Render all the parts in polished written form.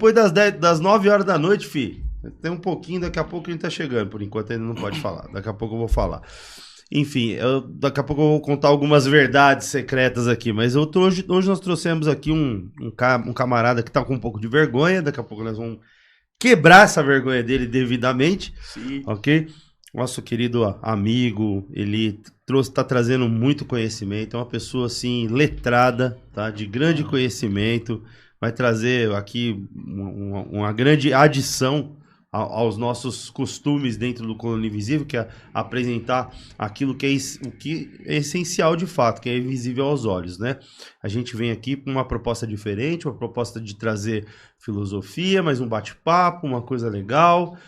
Depois das 9 horas da noite, fi, tem um pouquinho, daqui a pouco a gente tá chegando. Por enquanto ainda não pode falar. Daqui a pouco eu vou falar. Enfim, daqui a pouco eu vou contar algumas verdades secretas aqui. Mas hoje nós trouxemos aqui um camarada que tá com um pouco de vergonha. Daqui a pouco nós vamos quebrar essa vergonha dele devidamente. Sim. Ok? Nosso querido amigo, ele tá trazendo muito conhecimento. É uma pessoa, assim, letrada, tá? De grande conhecimento. Vai trazer aqui uma grande adição aos nossos costumes dentro do Coluna Invisível, que é apresentar aquilo que é essencial de fato, que é invisível aos olhos, né? A gente vem aqui com uma proposta diferente, uma proposta de trazer filosofia, mais um bate-papo, uma coisa legal,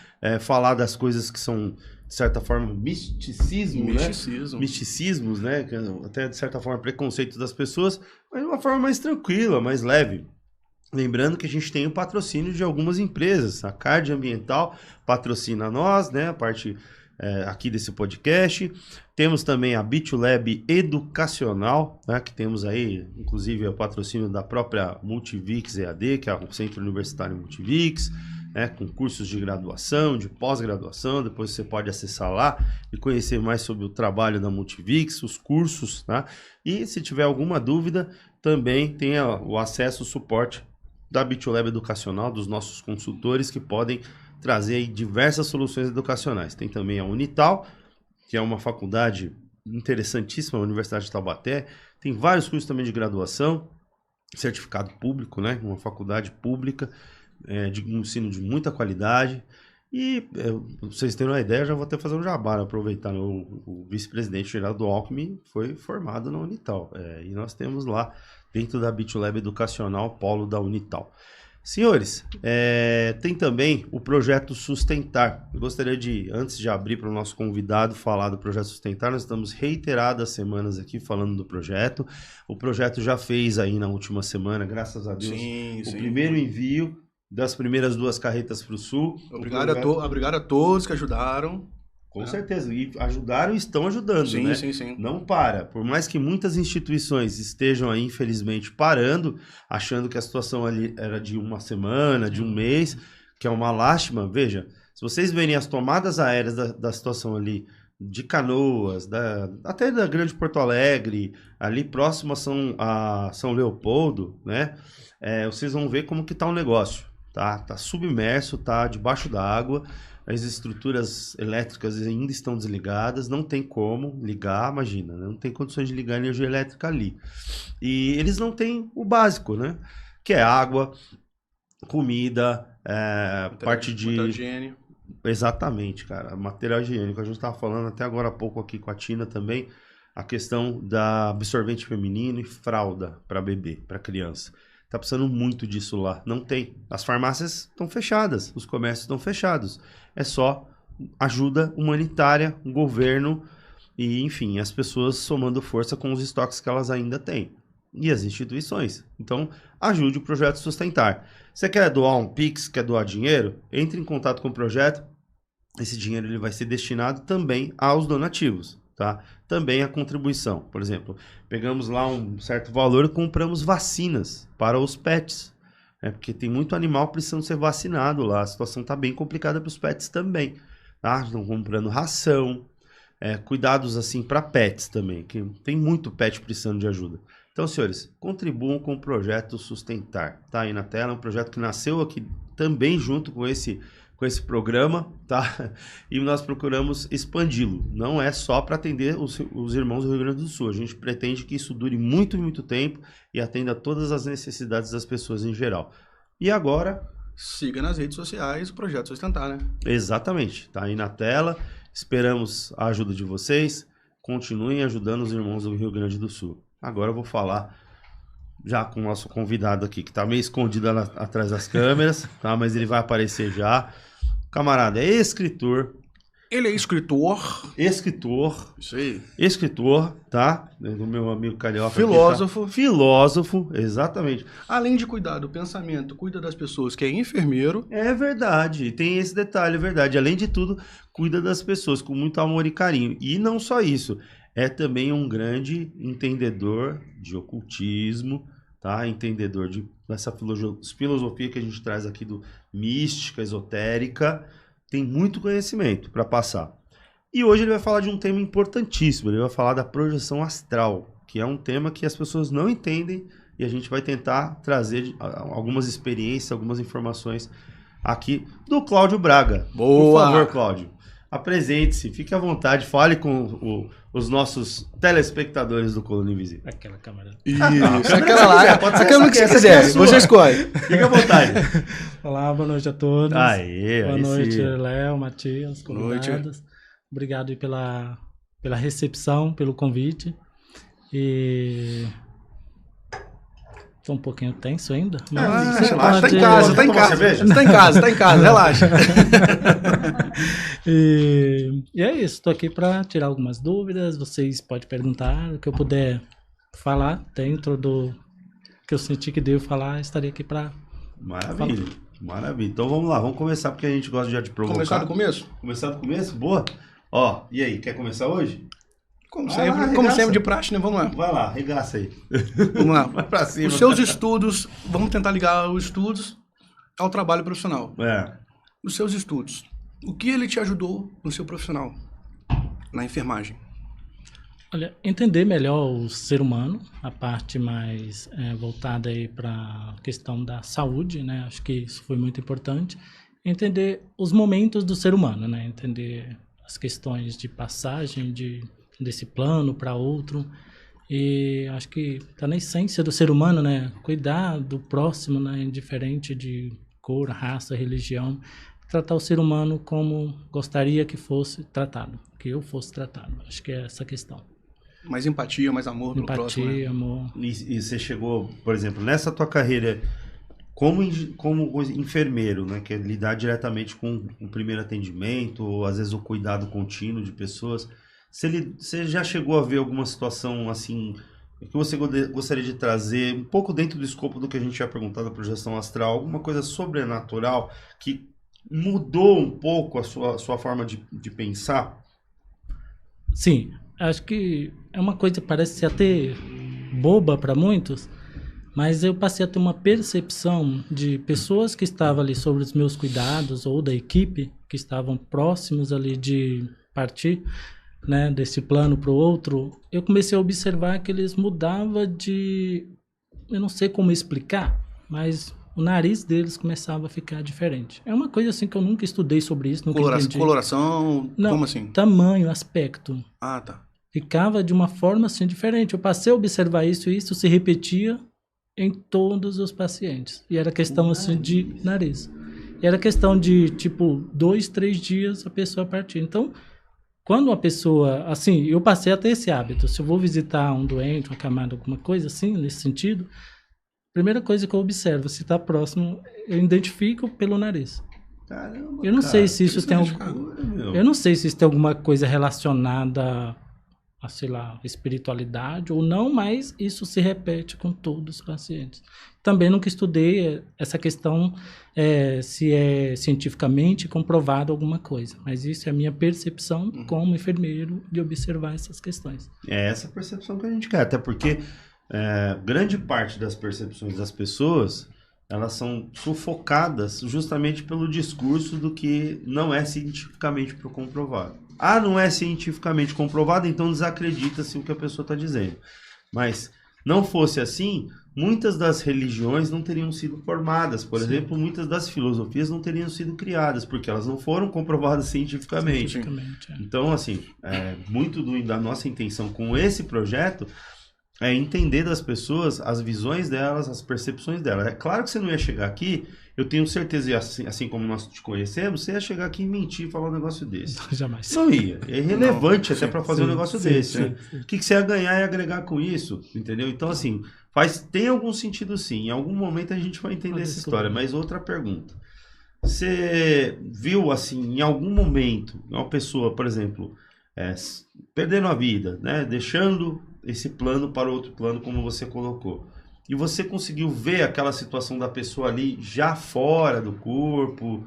falar das coisas que são, de certa forma, misticismos, né? Até, de certa forma, preconceito das pessoas, mas de uma forma mais tranquila, mais leve. Lembrando que a gente tem o patrocínio de algumas empresas. A Card Ambiental patrocina nós, né? A parte aqui desse podcast. Temos também a BitLab Educacional, né? Que temos aí, inclusive, o patrocínio da própria Multivix EAD, que é o Centro Universitário Multivix, né? Com cursos de graduação, de pós-graduação. Depois você pode acessar lá e conhecer mais sobre o trabalho da Multivix, os cursos, tá? E se tiver alguma dúvida, também tem o acesso, o suporte da BitLab Educacional, dos nossos consultores que podem trazer aí diversas soluções educacionais. Tem também a Unital, que é uma faculdade interessantíssima, a Universidade de Taubaté. Tem vários cursos também de graduação, certificado público, né? Uma faculdade pública, de ensino de muita qualidade. E, pra vocês terem uma ideia, eu já vou até fazer um jabá, aproveitar, né? O vice-presidente Geraldo Alckmin foi formado na Unital. E nós temos lá, dentro da BitLab Educacional, polo da Unital. Senhores, tem também o Projeto Sustentar. Eu gostaria de, antes de abrir para o nosso convidado falar do Projeto Sustentar, nós estamos reiteradas semanas aqui falando do projeto. O projeto já fez aí na última semana, graças a Deus, o primeiro envio das primeiras 2 carretas para o Sul. Obrigado a todos que ajudaram. Com certeza, e ajudaram e estão ajudando, né? Sim. Não para. Por mais que muitas instituições estejam aí, infelizmente, parando, achando que a situação ali era de uma semana, de um mês, que é uma lástima. Veja, se vocês verem as tomadas aéreas da situação ali, de Canoas, até da Grande Porto Alegre, ali próximo a São Leopoldo, né? Vocês vão ver como que tá o negócio. Tá submerso, tá debaixo da água. As estruturas elétricas ainda estão desligadas, não tem como ligar, imagina, né? Não tem condições de ligar energia elétrica ali. E eles não têm o básico, né? Que é água, comida, parte de... Material higiênico. Exatamente, cara. Material higiênico. A gente estava falando até agora há pouco aqui com a Tina também, a questão da absorvente feminino e fralda para bebê, para criança. Tá precisando muito disso lá. Não tem. As farmácias estão fechadas, os comércios estão fechados. É só ajuda humanitária, o governo e, enfim, as pessoas somando força com os estoques que elas ainda têm. E as instituições. Então, ajude o Projeto Sustentar. Você quer doar um Pix, quer doar dinheiro? Entre em contato com o projeto. Esse dinheiro ele vai ser destinado também aos donativos. Tá? Também a contribuição. Por exemplo, pegamos lá um certo valor e compramos vacinas para os pets. Porque tem muito animal precisando ser vacinado lá. A situação está bem complicada para os pets também. Tá? Estão comprando ração. Cuidados assim para pets também. Que tem muito pet precisando de ajuda. Então, senhores, contribuam com o Projeto Sustentar. Tá aí na tela. É um projeto que nasceu aqui também junto com esse programa, tá? E nós procuramos expandi-lo. Não é só para atender os irmãos do Rio Grande do Sul. A gente pretende que isso dure muito, muito tempo e atenda a todas as necessidades das pessoas em geral. E agora... Siga nas redes sociais o Projeto Sustentar, né? Exatamente. Tá aí na tela. Esperamos a ajuda de vocês. Continuem ajudando os irmãos do Rio Grande do Sul. Agora eu vou falar já com o nosso convidado aqui, que está meio escondido atrás das câmeras, tá? Mas ele vai aparecer já. Camarada, é escritor. Ele é escritor. Isso aí. Escritor, tá? Do meu amigo carioca. Filósofo. Tá? Filósofo, exatamente. Além de cuidar do pensamento, cuida das pessoas, que é enfermeiro. É verdade, tem esse detalhe, é verdade. Além de tudo, cuida das pessoas com muito amor e carinho. E não só isso, é também um grande entendedor de ocultismo, tá? Entendedor essa filosofia que a gente traz aqui do mística, esotérica, tem muito conhecimento para passar. E hoje ele vai falar de um tema importantíssimo, ele vai falar da projeção astral, que é um tema que as pessoas não entendem e a gente vai tentar trazer algumas experiências, algumas informações aqui do Cláudio Braga. Boa! Por favor, Cláudio, apresente-se, fique à vontade, fale com os nossos telespectadores do Coluna Invisível. Aquela câmera. Isso, aquela lá, pode ser aquela que você quiser, você escolhe. Fique à vontade. Olá, boa noite a todos. Boa noite, Léo, Matias, convidados. Noite. Obrigado aí pela recepção, pelo convite. E... tô um pouquinho tenso ainda. Mas relaxa, tá em casa, tá em casa. Tá em casa, relaxa. E é isso, tô aqui para tirar algumas dúvidas, vocês podem perguntar, o que eu puder falar dentro do que eu senti que devo falar, estarei aqui para... Maravilha. Então vamos lá, vamos começar porque a gente gosta já de provocar. Começar do começo? Começar do começo? Boa. Ó, e aí, quer começar hoje? Como sempre de praxe, né? Vamos lá. Vai lá, regaça aí. Vamos lá. Vai pra cima. Os seus estudos, vamos tentar ligar os estudos ao trabalho profissional. Os seus estudos, o que ele te ajudou no seu profissional, na enfermagem? Olha, entender melhor o ser humano, a parte mais voltada aí para a questão da saúde, né? Acho que isso foi muito importante. Entender os momentos do ser humano, né? Entender as questões de passagem desse plano para outro. E acho que está na essência do ser humano, né? Cuidar do próximo, né? Indiferente de cor, raça, religião. Tratar o ser humano como gostaria que fosse tratado, que eu fosse tratado. Acho que é essa questão. Mais empatia, mais amor pelo próximo. Empatia, amor. E você chegou, por exemplo, nessa tua carreira como enfermeiro, né, que é lidar diretamente com o primeiro atendimento, ou às vezes o cuidado contínuo de pessoas, você já chegou a ver alguma situação assim que você gostaria de trazer um pouco dentro do escopo do que a gente tinha perguntado da projeção astral, alguma coisa sobrenatural que mudou um pouco a sua forma de pensar? Sim, acho que é uma coisa que parece até boba para muitos, mas eu passei a ter uma percepção de pessoas que estavam ali sobre os meus cuidados ou da equipe que estavam próximos ali de partir, né, desse plano para o outro. Eu comecei a observar que eles mudavam de... eu não sei como explicar, mas o nariz deles começava a ficar diferente. É uma coisa assim que eu nunca estudei sobre isso, nunca entendi. Coloração? Não, como assim? Tamanho, aspecto. Ah, tá. Ficava de uma forma assim diferente. Eu passei a observar isso e isso se repetia em todos os pacientes. E era questão assim de nariz. E era questão de, tipo, 2, 3 dias a pessoa partir. Então, quando uma pessoa... assim, eu passei a ter esse hábito. Se eu vou visitar um doente, uma camada, alguma coisa assim, nesse sentido, a primeira coisa que eu observo, se está próximo, eu identifico pelo nariz. Caramba, eu não sei se isso tem eu não sei se isso tem alguma coisa relacionada a, sei lá, espiritualidade ou não, mas isso se repete com todos os pacientes. Também nunca estudei essa questão se é cientificamente comprovado alguma coisa, mas isso é a minha percepção como enfermeiro de observar essas questões. É essa percepção que a gente quer, até porque grande parte das percepções das pessoas, elas são sufocadas justamente pelo discurso do que não é cientificamente comprovado. Ah, não é cientificamente comprovado, então desacredita-se o que a pessoa está dizendo. Mas, não fosse assim, muitas das religiões não teriam sido formadas. Por exemplo, muitas das filosofias não teriam sido criadas, porque elas não foram comprovadas cientificamente. Então, assim, muito da nossa intenção com esse projeto é entender das pessoas as visões delas, as percepções delas. É claro que você não ia chegar aqui, eu tenho certeza, e assim como nós te conhecemos, você ia chegar aqui e mentir e falar um negócio desse. Jamais. Não ia. É irrelevante até para fazer um negócio desse. Né? O que você ia ganhar e agregar com isso? Entendeu? Então, assim, tem algum sentido sim. Em algum momento a gente vai entender essa história. Mas outra pergunta. Você viu, assim, em algum momento, uma pessoa, por exemplo, perdendo a vida, né? Deixando esse plano para outro plano, como você colocou. E você conseguiu ver aquela situação da pessoa ali já fora do corpo,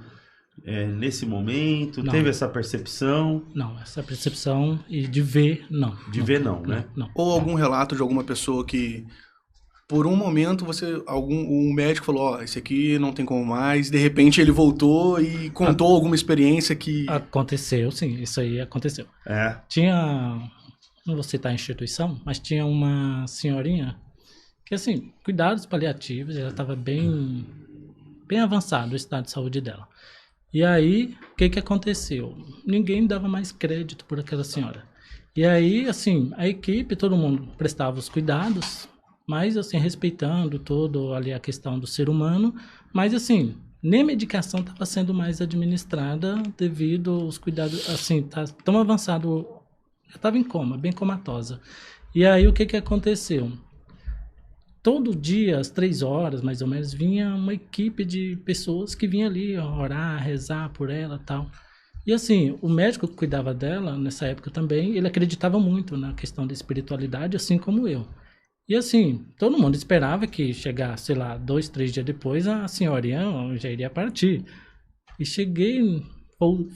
nesse momento? Não. Teve essa percepção? Não, essa percepção e de ver, não. De ver, não, né? Não. Ou algum relato de alguma pessoa que por um momento um médico falou, ó, esse aqui não tem como mais, de repente ele voltou e contou alguma experiência que... Aconteceu, sim, isso aí aconteceu. É. Tinha, não vou citar a instituição, mas tinha uma senhorinha que, assim, cuidados paliativos, ela estava bem avançado o estado de saúde dela. E aí, o que aconteceu? Ninguém dava mais crédito por aquela senhora. E aí, assim, a equipe, todo mundo prestava os cuidados, mas, assim, respeitando todo ali a questão do ser humano, mas, assim, nem a medicação estava sendo mais administrada devido aos cuidados, assim, tá tão avançado, já estava em coma, bem comatosa. E aí, o que aconteceu? Todo dia, às 3 horas, mais ou menos, vinha uma equipe de pessoas que vinha ali orar, rezar por ela e tal. E assim, o médico que cuidava dela, nessa época também, ele acreditava muito na questão da espiritualidade, assim como eu. E assim, todo mundo esperava que chegasse, sei lá, 2, 3 dias depois, a senhorinha já iria partir. E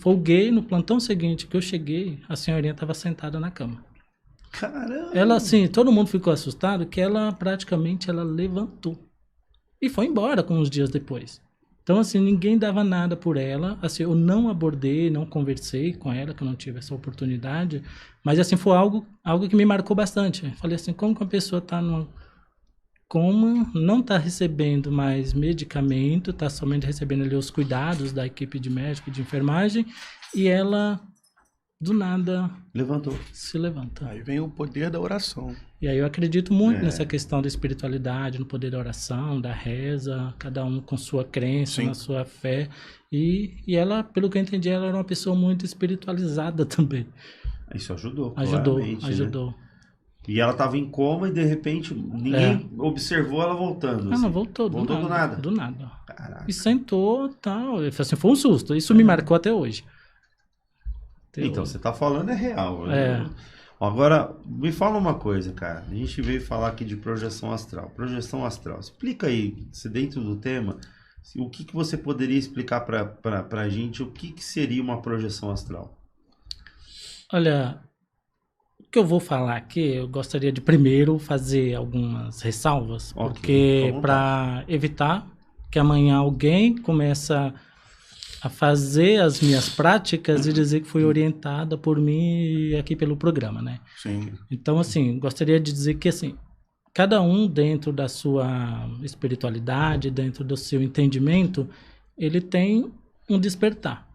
folguei no plantão seguinte que eu cheguei, a senhorinha estava sentada na cama. Caramba! Ela, assim, todo mundo ficou assustado que ela praticamente levantou e foi embora com uns dias depois. Então, assim, ninguém dava nada por ela. Assim, eu não abordei, não conversei com ela, que eu não tive essa oportunidade. Mas, assim, foi algo que me marcou bastante. Eu falei assim, como que uma pessoa está no coma, não está recebendo mais medicamento, está somente recebendo ali os cuidados da equipe de médico e de enfermagem, e ela... do nada se levanta. Aí vem o poder da oração. E aí eu acredito muito nessa questão da espiritualidade, no poder da oração, da reza, cada um com sua crença, na sua fé. E ela, pelo que eu entendi, ela era uma pessoa muito espiritualizada também. Isso ajudou. Ajudou. Né? E ela estava em coma e de repente ninguém observou ela voltando. Assim. Não, voltou do nada. Do nada. Caraca. E sentou, tal. Assim, foi um susto. Isso me marcou até hoje. Então, você tá falando é real. Né? Agora, me fala uma coisa, cara. A gente veio falar aqui de projeção astral. Projeção astral. Explica aí, se dentro do tema, o que você poderia explicar pra gente, o que seria uma projeção astral? Olha, o que eu vou falar aqui, eu gostaria de primeiro fazer algumas ressalvas, porque para evitar que amanhã alguém começa a fazer as minhas práticas e dizer que foi orientada por mim aqui pelo programa, né? Sim. Então, assim, gostaria de dizer que, assim, cada um dentro da sua espiritualidade, dentro do seu entendimento, ele tem um despertar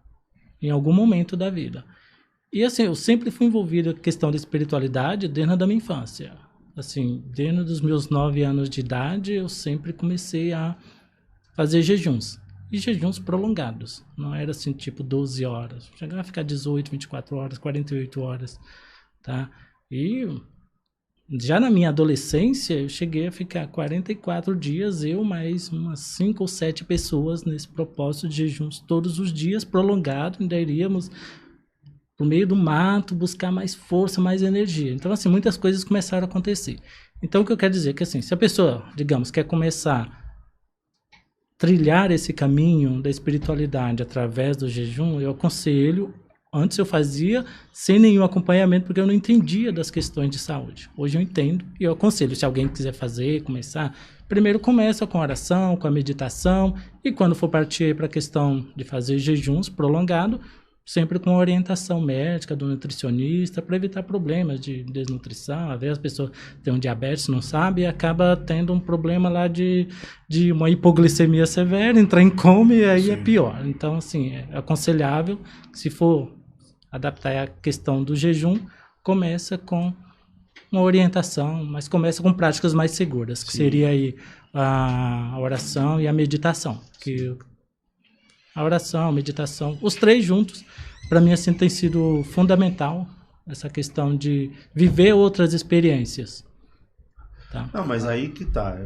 em algum momento da vida. E, assim, eu sempre fui envolvido com a questão da espiritualidade desde a minha infância. Assim, desde os meus 9 anos de idade, eu sempre comecei a fazer jejuns. E jejuns prolongados, não era assim tipo 12 horas, chegava a ficar 18, 24 horas, 48 horas, tá? E já na minha adolescência eu cheguei a ficar 44 dias, eu mais umas 5 ou 7 pessoas nesse propósito de jejuns todos os dias, prolongado, ainda iríamos por meio do mato buscar mais força, mais energia. Então assim, muitas coisas começaram a acontecer. Então o que eu quero dizer é que assim, se a pessoa, digamos, quer começar trilhar esse caminho da espiritualidade através do jejum, eu aconselho, antes eu fazia sem nenhum acompanhamento, porque eu não entendia das questões de saúde. Hoje eu entendo e eu aconselho, se alguém quiser fazer, começar, primeiro começa com a oração, com a meditação, e quando for partir para a questão de fazer jejuns prolongados, sempre com orientação médica do nutricionista para evitar problemas de desnutrição. Às vezes a pessoa tem um diabetes, não sabe, e acaba tendo um problema lá de uma hipoglicemia severa, entrar em coma e aí é pior. Então, assim, é aconselhável, se for adaptar a questão do jejum, começa com uma orientação, mas começa com práticas mais seguras, que seria aí a oração e a meditação, que a oração, a meditação, os três juntos, para mim assim tem sido fundamental essa questão de viver outras experiências. Tá? Não, mas aí que tá.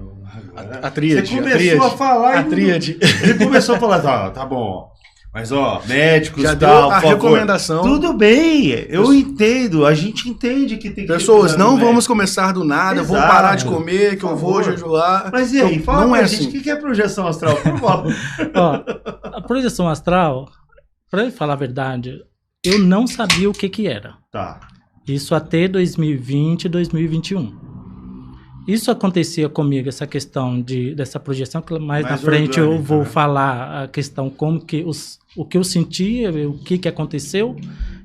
A tríade. Você começou a falar a tríade. Ele começou a falar, tá bom. Mas médicos já tal, deu a recomendação. Tudo bem, eu entendo, a gente entende que tem que... Pessoas, não vamos começar do nada, vamos parar de comer, que eu vou jejuar. Mas e aí, fala pra gente, o que é projeção astral, por favor? Ó, a projeção astral, pra falar a verdade, eu não sabia o que era. Tá. Isso até 2020, 2021. isso acontecia comigo, essa questão dessa projeção, que mais na frente eu vou falar a questão como que o que eu sentia, o que aconteceu,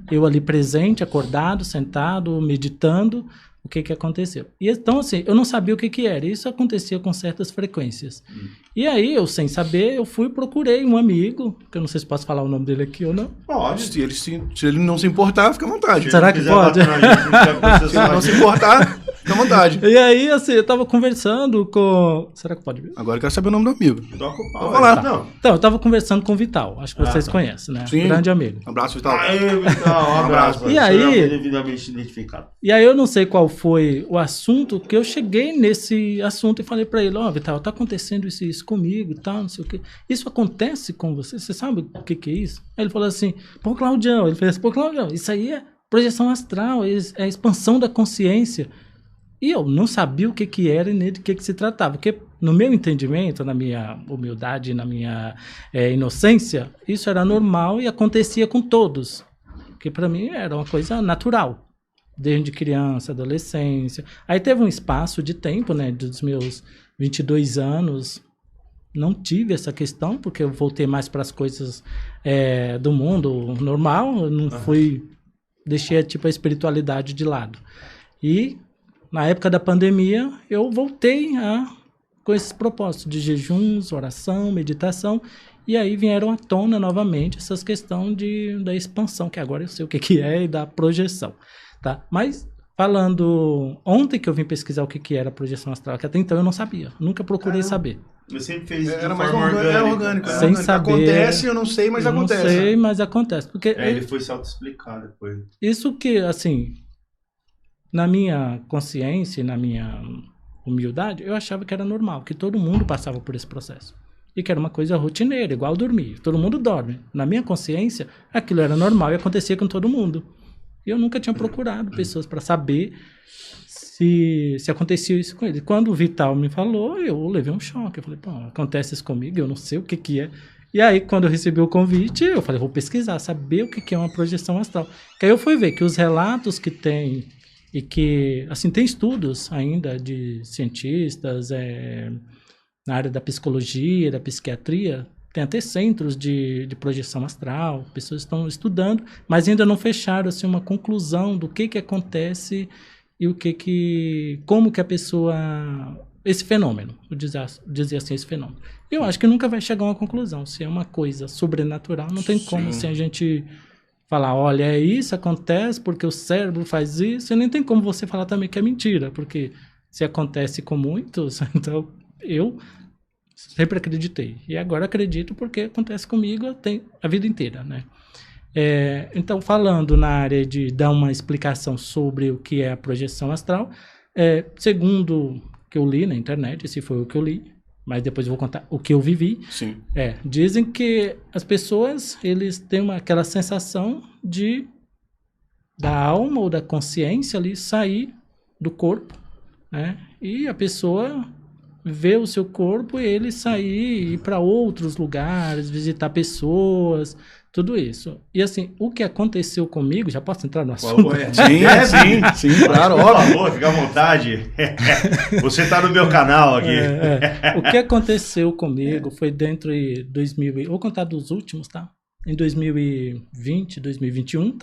eu ali presente, acordado, sentado, meditando, o que aconteceu. E então, assim, eu não sabia o que era. Isso acontecia com certas frequências. E aí, eu sem saber, eu procurei um amigo, que eu não sei se posso falar o nome dele aqui ou não. Pode, se ele não se importar, fica à vontade. Será que pode? Se ele não se importar, fica à vontade. E aí, assim, eu tava conversando com... Será que pode ver? Agora eu quero saber o nome do amigo. Toca o pau. Vamos lá. Tá. Então, eu tava conversando com o Vital. Acho que vocês conhecem, né? Sim. Grande amigo. Um abraço, Vital. Aê, Vital, um abraço. E aí... devidamente identificado. E aí eu não sei qual foi o assunto, que eu cheguei nesse assunto e falei pra ele, Vital, tá acontecendo isso comigo e tal, não sei o quê. Isso acontece com você? Você sabe o que é isso? Aí ele falou assim, Claudião, isso aí é projeção astral, é a expansão da consciência. E eu não sabia o que era e nem de que se tratava, porque no meu entendimento, na minha humildade, na minha inocência, isso era normal e acontecia com todos, porque para mim era uma coisa natural, desde criança, adolescência. Aí teve um espaço de tempo, né, dos meus 22 anos, não tive essa questão, porque eu voltei mais para as coisas do mundo normal, eu não fui, deixei tipo a espiritualidade de lado. E na época da pandemia, eu voltei com esses propósitos de jejuns, oração, meditação, e aí vieram à tona novamente essas questões da expansão, que agora eu sei o que é, e da projeção, tá? Mas falando, ontem que eu vim pesquisar o que era projeção astral, que até então eu não sabia, nunca procurei saber. Eu sempre fiz de Era forma mais orgânico. Sem saber. Acontece, eu não sei, mas acontece. Não sei, mas acontece. Porque ele foi se auto-explicar depois. Isso que, assim, na minha consciência e na minha humildade, eu achava que era normal, que todo mundo passava por esse processo. E que era uma coisa rotineira, igual dormir. Todo mundo dorme. Na minha consciência, aquilo era normal e acontecia com todo mundo. E eu nunca tinha procurado pessoas para saber se acontecia isso com ele. Quando o Vital me falou, eu levei um choque. Eu falei, acontece isso comigo, eu não sei o que é. E aí, quando eu recebi o convite, eu falei, vou pesquisar, saber o que é uma projeção astral. Que aí eu fui ver que os relatos que tem, e que, assim, tem estudos ainda de cientistas na área da psicologia, da psiquiatria, tem até centros de projeção astral, pessoas estão estudando, mas ainda não fecharam assim, uma conclusão do que acontece e como que a pessoa... Esse fenômeno, eu dizer assim, esse fenômeno. Eu acho que nunca vai chegar a uma conclusão. Se é uma coisa sobrenatural, não tem como assim, a gente falar, olha, isso acontece porque o cérebro faz isso, e nem tem como você falar também que é mentira, porque se acontece com muitos, então eu sempre acreditei. E agora acredito porque acontece comigo a vida inteira, né? Então, falando na área de dar uma explicação sobre o que é a projeção astral, segundo que eu li na internet, esse foi o que eu li, mas depois eu vou contar o que eu vivi. Sim. Dizem que as pessoas, eles têm aquela sensação da alma ou da consciência ali sair do corpo, né? E a pessoa ver o seu corpo e ele sair, ir para outros lugares, visitar pessoas, tudo isso. E assim, o que aconteceu comigo, já posso entrar no assunto? Sim, claro, óbvio. Por favor, fica à vontade. Você está no meu canal aqui. O que aconteceu comigo foi dentro de 2000, vou contar dos últimos, tá? Em 2020, 2021,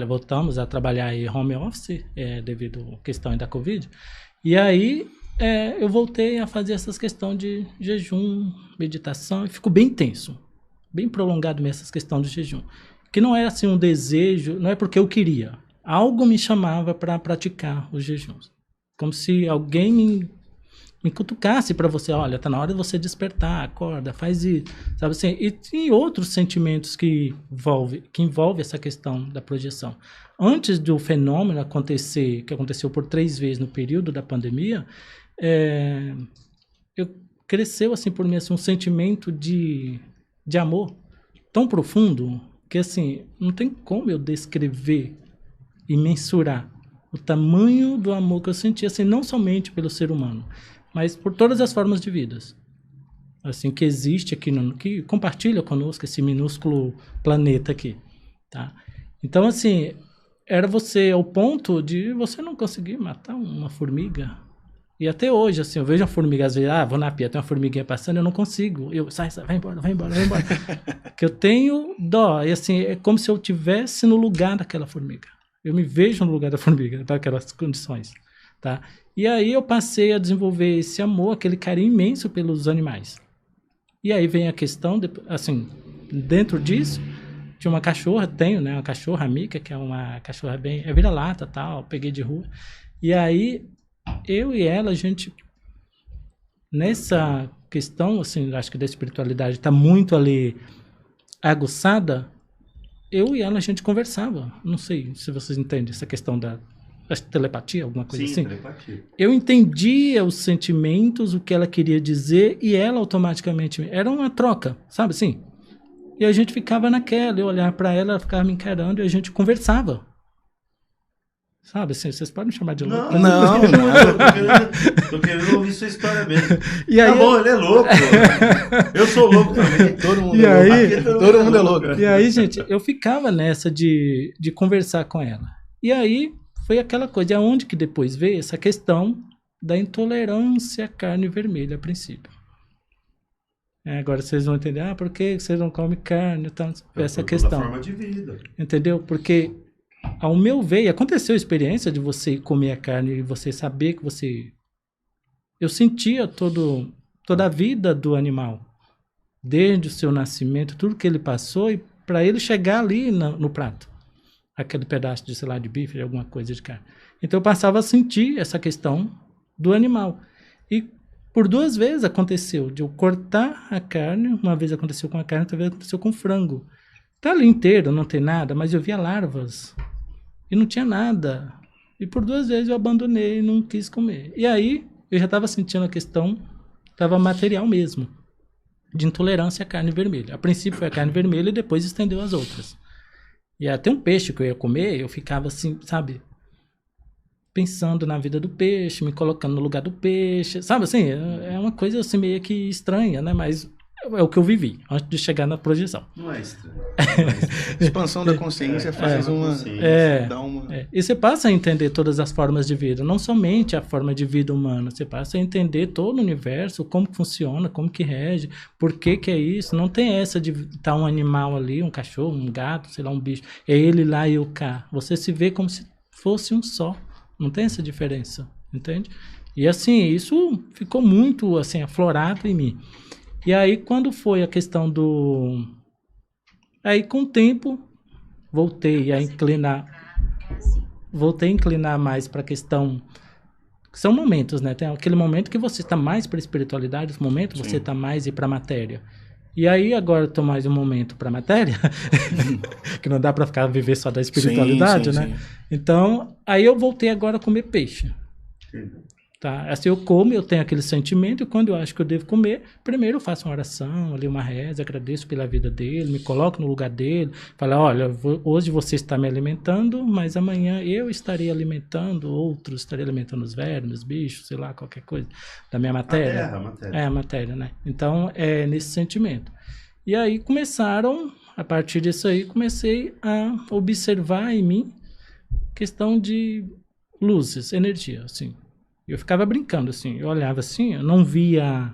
voltamos a trabalhar em home office, devido à questão da Covid. E aí, eu voltei a fazer essas questões de jejum, meditação, e fico bem intenso, bem prolongado mesmo essas questões do jejum. Que não é assim um desejo, não é porque eu queria. Algo me chamava para praticar os jejuns. Como se alguém me cutucasse para você, olha, tá na hora de você despertar, acorda, faz isso, sabe assim? E tem outros sentimentos que envolve essa questão da projeção. Antes do fenômeno acontecer, que aconteceu por 3 vezes no período da pandemia, cresceu assim por mim assim, um sentimento de amor tão profundo que assim não tem como eu descrever e mensurar o tamanho do amor que eu senti, assim, não somente pelo ser humano, mas por todas as formas de vidas, assim, que existe aqui, que compartilha conosco esse minúsculo planeta aqui, tá? Então, assim, era você ao ponto de você não conseguir matar uma formiga, E até hoje, assim, eu vejo uma formiga, às vezes, vou na pia, tem uma formiguinha passando, eu não consigo. Eu, sai, vai embora. Que eu tenho dó. E assim, é como se eu estivesse no lugar daquela formiga. Eu me vejo no lugar da formiga, daquelas condições, tá? E aí eu passei a desenvolver esse amor, aquele carinho imenso pelos animais. E aí vem a questão, assim, dentro disso, tinha uma cachorra, tenho, né? Uma cachorra amiga, que é uma cachorra bem... É vira-lata, tal, peguei de rua. E aí, eu e ela, a gente... Nessa questão, assim, acho que da espiritualidade está muito ali aguçada, eu e ela, a gente conversava. Não sei se vocês entendem essa questão da telepatia, alguma coisa assim. Telepatia. Eu entendia os sentimentos, o que ela queria dizer, e ela automaticamente... Era uma troca, sabe assim? E a gente ficava naquela, eu olhava para ela, ela ficava me encarando e a gente conversava. Sabe assim, vocês podem me chamar de louco? Não. Tô querendo ouvir sua história mesmo. E aí, tá bom, ele é louco. Eu sou louco também. Todo mundo é louco. Todo mundo é louco. E aí, gente, eu ficava nessa de conversar com ela. E aí, foi aquela coisa, aonde que depois veio essa questão da intolerância à carne vermelha, a princípio. Agora vocês vão entender, por que vocês não comem carne? Então, essa questão. Forma de vida. Entendeu? Porque, ao meu ver, aconteceu a experiência de você comer a carne e você saber que você... Eu sentia toda a vida do animal, desde o seu nascimento, tudo que ele passou, e para ele chegar ali no prato. Aquele pedaço de, sei lá, de bife, de alguma coisa de carne. Então eu passava a sentir essa questão do animal. E por 2 vezes aconteceu de eu cortar a carne, uma vez aconteceu com a carne, outra vez aconteceu com o frango. Tá ali inteiro, não tem nada, mas eu via larvas e não tinha nada. E por 2 vezes eu abandonei e não quis comer. E aí eu já estava sentindo a questão, estava material mesmo, de intolerância à carne vermelha. A princípio foi a carne vermelha e depois estendeu as outras. E até um peixe que eu ia comer, eu ficava assim, sabe, pensando na vida do peixe, me colocando no lugar do peixe, sabe assim, é uma coisa assim meio que estranha, né, mas é o que eu vivi, antes de chegar na projeção. Não é estranho. Expansão da consciência faz uma... E você passa a entender todas as formas de vida, não somente a forma de vida humana, você passa a entender todo o universo, como que funciona, como que rege, por que é isso, não tem essa de estar um animal ali, um cachorro, um gato, sei lá, um bicho, é ele lá e eu cá, você se vê como se fosse um só. Não tem essa diferença, entende? E assim, isso ficou muito assim, aflorado em mim. E aí, quando foi a questão do... Aí, com o tempo, voltei a inclinar mais para a questão... São momentos, né? Tem aquele momento que você está mais para a espiritualidade, esse momento você está mais para a matéria. E aí, agora eu estou mais um momento para a matéria, que não dá para viver só da espiritualidade, né? Sim. Então, aí eu voltei agora a comer peixe. Tá? Assim, eu como, eu tenho aquele sentimento, e quando eu acho que eu devo comer, primeiro eu faço uma oração, ali uma reza, agradeço pela vida dele, me coloco no lugar dele, falo, olha, hoje você está me alimentando, mas amanhã eu estarei alimentando outros, estarei alimentando os vermes, os bichos, sei lá, qualquer coisa, da minha matéria. A matéria. É, a matéria, né? Então, é nesse sentimento. E aí a partir disso aí, comecei a observar em mim questão de luzes, energia, assim. Eu ficava brincando, assim, eu olhava assim, eu não via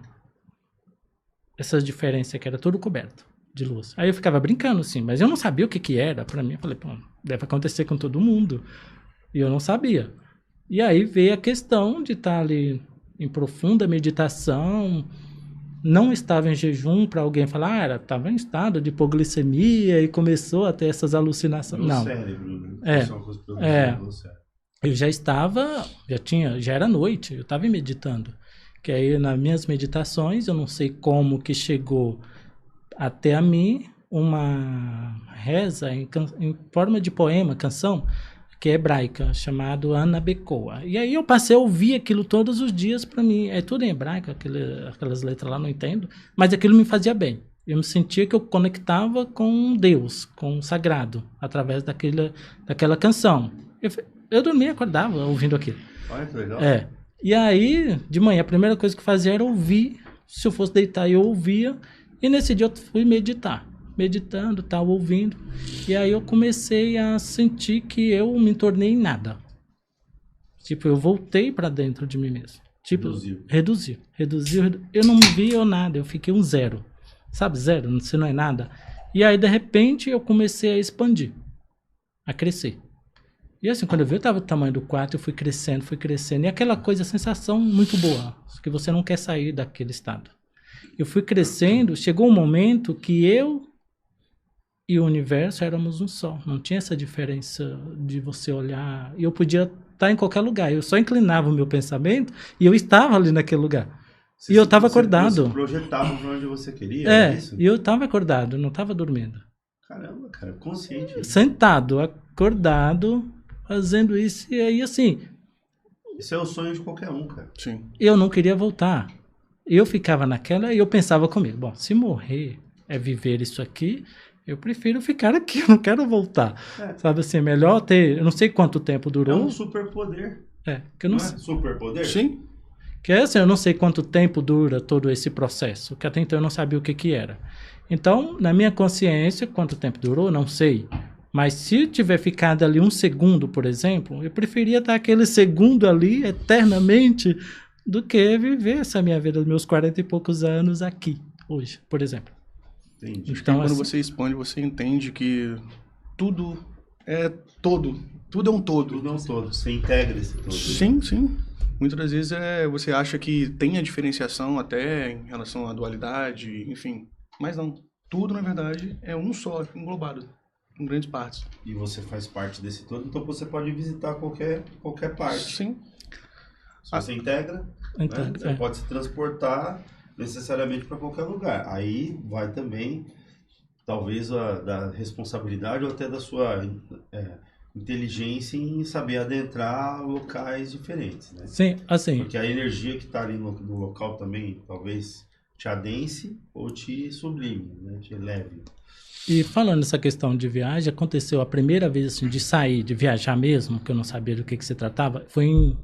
essas diferenças, que era tudo coberto de luz. Aí eu ficava brincando, assim, mas eu não sabia o que era. Pra mim, eu falei, pô, deve acontecer com todo mundo. E eu não sabia. E aí veio a questão de estar ali em profunda meditação, não estava em jejum para alguém falar, estava em estado de hipoglicemia e começou a ter essas alucinações. No não. Cérebro, né? Eu já estava, já era noite, eu estava meditando. Que aí nas minhas meditações, eu não sei como que chegou até a mim uma reza em forma de poema, canção, que é hebraica, chamado Ana Bekoa. E aí eu passei a ouvir aquilo todos os dias para mim. É tudo em hebraico, aquelas letras lá, não entendo, mas aquilo me fazia bem. Eu me sentia que eu conectava com Deus, com o sagrado, através daquela canção. Eu dormia e acordava ouvindo aquilo. Olha que legal. E aí, de manhã, a primeira coisa que eu fazia era ouvir. Se eu fosse deitar, eu ouvia. E nesse dia eu fui meditar. Meditando, tal, ouvindo. E aí eu comecei a sentir que eu me tornei em nada. Tipo, eu voltei para dentro de mim mesmo. Tipo, reduziu. Eu não me via nada, eu fiquei um 0. Sabe, 0, você não é nada. E aí, de repente, eu comecei a expandir, a crescer. E assim, quando eu vi, eu tava do tamanho do quarto, eu fui crescendo. E aquela coisa, a sensação muito boa, que você não quer sair daquele estado. Eu fui crescendo, chegou um momento que eu e o universo éramos um só. Não tinha essa diferença de você olhar. E eu podia estar em qualquer lugar. Eu só inclinava o meu pensamento e eu estava ali naquele lugar. E eu estava acordado. Você projetava para onde você queria, é isso? E eu estava acordado, não estava dormindo. Caramba, cara, consciente. Sentado, acordado, fazendo isso. E aí, assim... Isso é o sonho de qualquer um, cara. Sim. Eu não queria voltar. Eu ficava naquela e eu pensava comigo, bom, se morrer é viver isso aqui, eu prefiro ficar aqui, eu não quero voltar. Sabe assim, melhor ter, eu não sei quanto tempo durou. É um superpoder. Que eu não é superpoder? Sim. Que é assim, eu não sei quanto tempo dura todo esse processo, que até então eu não sabia o que era. Então, na minha consciência, quanto tempo durou, não sei. Mas se eu tiver ficado ali 1 segundo, por exemplo, eu preferia estar aquele segundo ali eternamente do que viver essa minha vida dos meus 40 e poucos anos aqui, hoje, por exemplo. Entendi. Então, quando você expande, você entende que tudo é todo. Tudo é um todo. Tudo é um todo. Você integra esse todo. Sim, sim. Muitas das vezes você acha que tem a diferenciação até em relação à dualidade, enfim. Mas não. Tudo, na verdade, é um só, englobado em grandes partes. E você faz parte desse todo, então você pode visitar qualquer parte. Sim. Se você integra, né, você pode se transportar necessariamente para qualquer lugar. Aí vai também, talvez, da responsabilidade ou até da sua inteligência em saber adentrar locais diferentes, né? Sim, assim... Porque a energia que está ali no local também, talvez te adense ou te sublime, né? Te eleve. E falando nessa questão de viagem, aconteceu a primeira vez assim, de sair, de viajar mesmo, que eu não sabia do que se tratava, foi em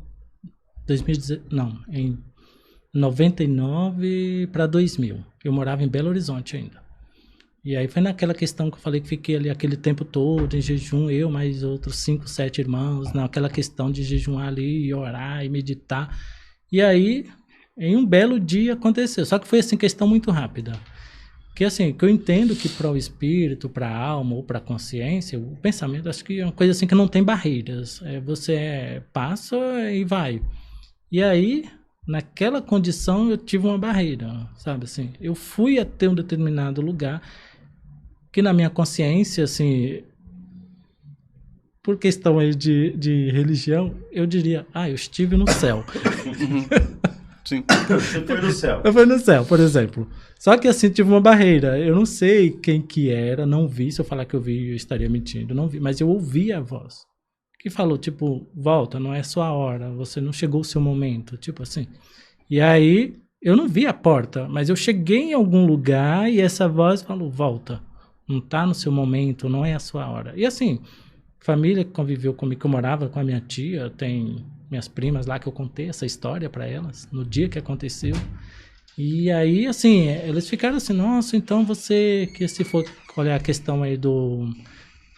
99 para 2000. Eu morava em Belo Horizonte ainda. E aí foi naquela questão que eu falei que fiquei ali aquele tempo todo em jejum, eu mais outros 5, 7 irmãos, naquela questão de jejuar ali e orar e meditar. E aí, em um belo dia aconteceu. Só que foi assim, questão muito rápida. Que assim, que eu entendo que para o espírito, para a alma ou para a consciência, o pensamento, acho que é uma coisa assim que não tem barreiras. Você passa e vai. E aí, naquela condição, eu tive uma barreira, sabe assim? Eu fui até um determinado lugar que na minha consciência, assim, por questão aí de religião, eu diria, eu estive no céu. Sim. Você foi no céu. Eu fui no céu, por exemplo. Só que assim, tive uma barreira. Eu não sei quem que era, não vi. Se eu falar que eu vi, eu estaria mentindo. Não vi, mas eu ouvi a voz. Que falou, tipo, volta, não é sua hora. Você não chegou o seu momento. Tipo assim. E aí, eu não vi a porta, mas eu cheguei em algum lugar e essa voz falou, volta. Não tá no seu momento, não é a sua hora. E assim, família que conviveu comigo, que eu morava com a minha tia, tem minhas primas lá que eu contei essa história para elas, no dia que aconteceu. E aí, assim, eles ficaram assim, nossa, então você, que se for olhar a questão aí do...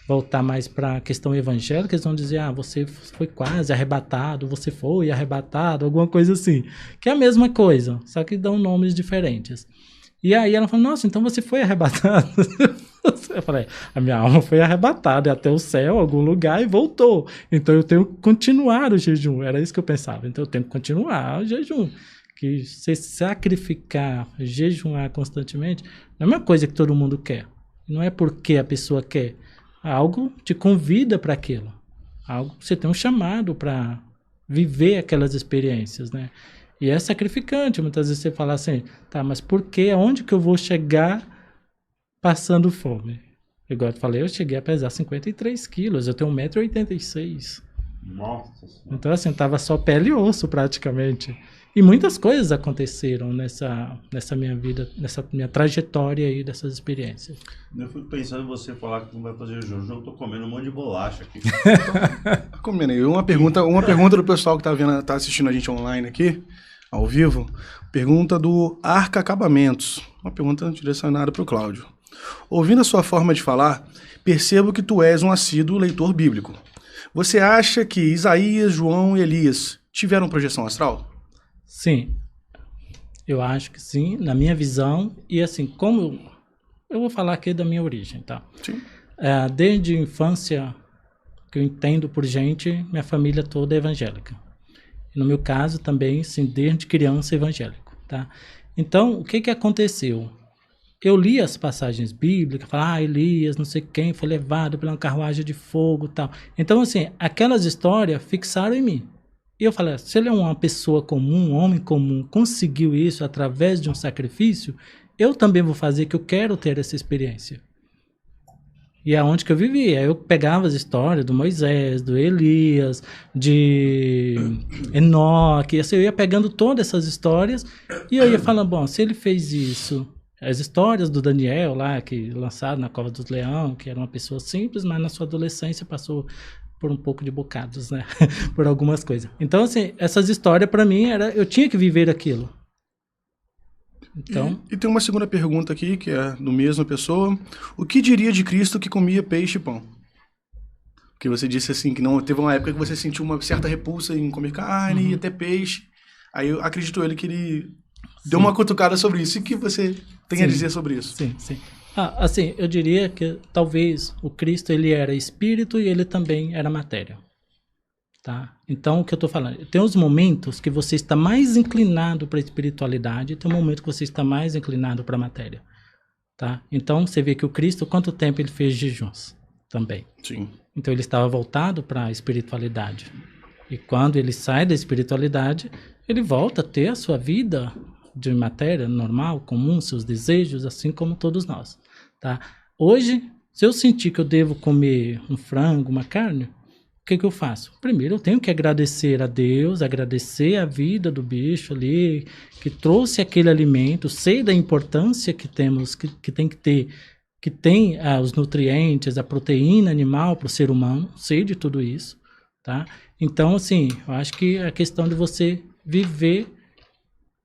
voltar mais para a questão evangélica, eles vão dizer, você foi quase arrebatado, você foi arrebatado, alguma coisa assim. Que é a mesma coisa, só que dão nomes diferentes. E aí ela falou, nossa, então você foi arrebatado? Eu falei, a minha alma foi arrebatada até o céu, algum lugar, e voltou. Então eu tenho que continuar o jejum. Era isso que eu pensava. Então eu tenho que continuar o jejum. Que se sacrificar, jejuar constantemente, não é uma coisa que todo mundo quer. Não é porque a pessoa quer. Algo te convida para aquilo. Algo, você tem um chamado para viver aquelas experiências, né? E é sacrificante. Muitas vezes você fala assim, tá, mas por que? Aonde que eu vou chegar passando fome? Igual eu falei, eu cheguei a pesar 53 quilos. Eu tenho 1,86 m. Nossa. Então, assim, tava só pele e osso praticamente. E muitas coisas aconteceram nessa minha vida, nessa minha trajetória aí dessas experiências. Eu fico pensando em você falar que não vai fazer jejum, eu tô comendo um monte de bolacha aqui. Tá comendo aí. Uma pergunta do pessoal que tá assistindo a gente online aqui, ao vivo. Pergunta do Arca Acabamentos. Uma pergunta direcionada para o Cláudio. Ouvindo a sua forma de falar, percebo que tu és um assíduo leitor bíblico. Você acha que Isaías, João e Elias tiveram projeção astral? Sim, eu acho que sim, na minha visão. E assim, como eu vou falar aqui da minha origem, tá? Sim. Desde a infância, que eu entendo por gente, minha família toda é evangélica. E no meu caso também, sim, desde criança evangélico, tá? Então, o que que aconteceu? Eu li as passagens bíblicas, falava, Elias, não sei quem, foi levado pela carruagem de fogo e tal. Então, assim, aquelas histórias fixaram em mim. E eu falei, se ele é uma pessoa comum, um homem comum, conseguiu isso através de um sacrifício, eu também vou fazer, que eu quero ter essa experiência. E é onde que eu vivia. Eu pegava as histórias do Moisés, do Elias, de Enoque, assim, eu ia pegando todas essas histórias e eu ia falando, bom, se ele fez isso, as histórias do Daniel lá, que lançaram na Cova dos Leão, que era uma pessoa simples, mas na sua adolescência passou por um pouco de bocados, né? Por algumas coisas. Então, assim, essas histórias para mim eu tinha que viver aquilo. Então, E tem uma segunda pergunta aqui, que é do mesma pessoa. O que diria de Cristo que comia peixe e pão? Porque você disse assim, que não teve uma época que você sentiu uma certa repulsa em comer carne e até peixe. Aí eu acredito que ele deu uma cutucada sobre isso. E o que você tem a dizer sobre isso? Sim, sim. Assim, eu diria que talvez o Cristo ele era espírito e ele também era matéria. Tá? Então, o que eu estou falando? Tem os momentos que você está mais inclinado para a espiritualidade e tem um momento que você está mais inclinado para a matéria. Tá? Então, você vê que o Cristo, quanto tempo ele fez jejuns também. Sim. Então, ele estava voltado para a espiritualidade. E quando ele sai da espiritualidade, ele volta a ter a sua vida de matéria normal, comum, seus desejos, assim como todos nós. Tá? Hoje, se eu sentir que eu devo comer um frango, uma carne, o que eu faço? Primeiro, eu tenho que agradecer a Deus, agradecer a vida do bicho ali, que trouxe aquele alimento, sei da importância que temos, que tem que ter, que tem os nutrientes, a proteína animal para o ser humano, sei de tudo isso, tá? Então, assim, eu acho que a questão de você viver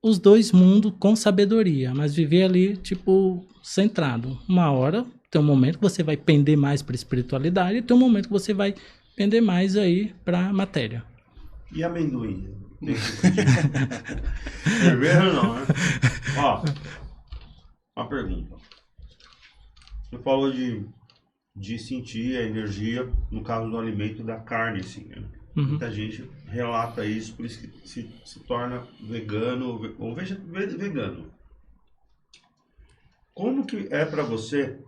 os dois mundos com sabedoria, mas viver ali, tipo, centrado. Uma hora, tem um momento que você vai pender mais para a espiritualidade e tem um momento que você vai pender mais aí para a matéria. E amendoim? Cerveja não, né? Ó, uma pergunta. Você falou de sentir a energia, no caso do alimento da carne, assim, né? Muita gente relata isso, por isso que se torna vegano ou vegano. Como que é para você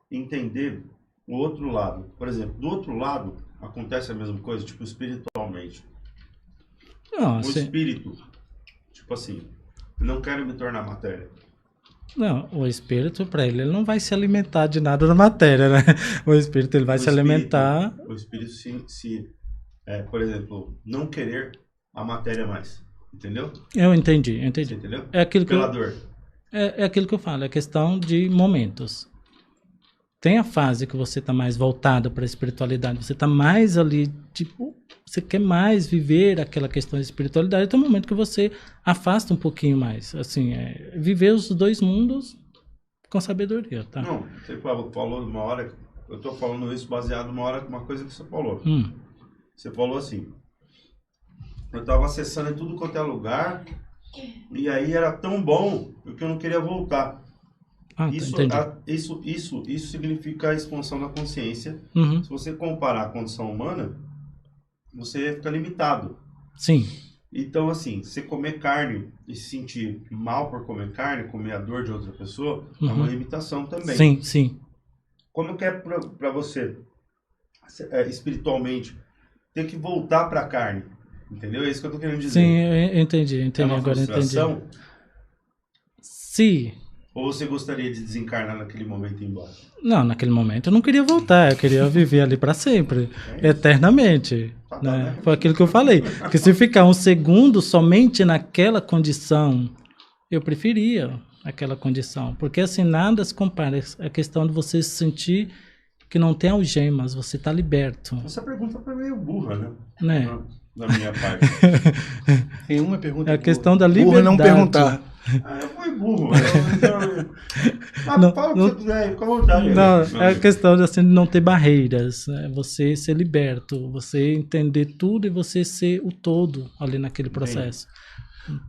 entender o outro lado? Por exemplo, do outro lado acontece a mesma coisa, tipo, espiritualmente. Não, o espírito, tipo assim, não quero me tornar matéria. Não, o espírito, para ele não vai se alimentar de nada da matéria, né? O espírito, ele vai se alimentar... O espírito por exemplo, não querer a matéria mais, entendeu? Eu entendi. Você entendeu? É aquilo Pela dor. É aquilo que eu falo, é questão de momentos. Tem a fase que você está mais voltado para a espiritualidade, você está mais ali, tipo, você quer mais viver aquela questão de espiritualidade, tem um momento que você afasta um pouquinho mais, assim, viver os dois mundos com sabedoria, tá? Não, você falou uma hora, eu estou falando isso baseado numa coisa que você falou. Você falou assim, eu estava acessando em tudo quanto é lugar, e aí era tão bom que eu não queria voltar. Isso significa a expansão da consciência. Se você comparar a condição humana, você fica limitado. Sim. Então, assim, você comer carne e se sentir mal por comer carne, comer a dor de outra pessoa, é uma limitação também. Sim, sim. Como que é para você, espiritualmente, ter que voltar para a carne? Entendeu? É isso que eu tô querendo dizer. Sim, eu entendi. É uma Agora frustração? Entendi. Sim. Ou você gostaria de desencarnar naquele momento e ir embora? Não, naquele momento eu não queria voltar, eu queria viver ali para sempre, eternamente. Né? Foi aquilo que eu falei, que se ficar um segundo somente naquela condição, eu preferia aquela condição, porque assim, nada se compara, a questão de você se sentir que não tem algemas, você está liberto. Essa pergunta foi meio burra, né? Da minha parte. Tem uma pergunta. É a questão da liberdade. Burra não perguntar. Eu fui burro. Fala o que você quiser, fica à vontade. Não, é a questão de, assim, de não ter barreiras, né? Você ser liberto, você entender tudo e você ser o todo ali naquele processo.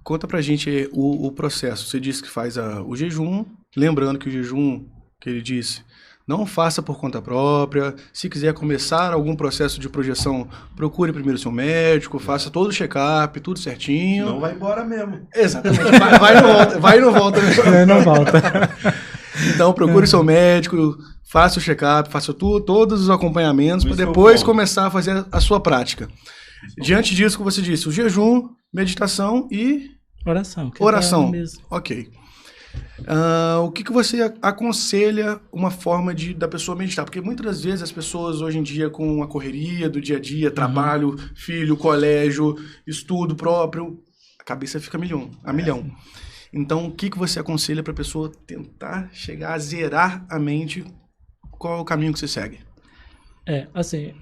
Conta pra gente o processo. Você disse que faz o jejum, lembrando que o jejum, que ele disse, não faça por conta própria. Se quiser começar algum processo de projeção, procure primeiro seu médico, faça todo o check-up, tudo certinho. Não vai embora mesmo. Exatamente. Vai e não volta. Vai e não volta. Então, procure seu médico, faça o check-up, faça todos os acompanhamentos para depois começar a fazer a sua prática. Diante disso que você disse, o jejum, meditação e... Oração. Oração. Ok. O que você aconselha uma forma da pessoa meditar? Porque muitas das vezes as pessoas hoje em dia com a correria do dia a dia, trabalho, filho, colégio, estudo próprio, a cabeça fica a milhão. Então, o que você aconselha para a pessoa tentar chegar a zerar a mente? Qual é o caminho que você segue? Assim,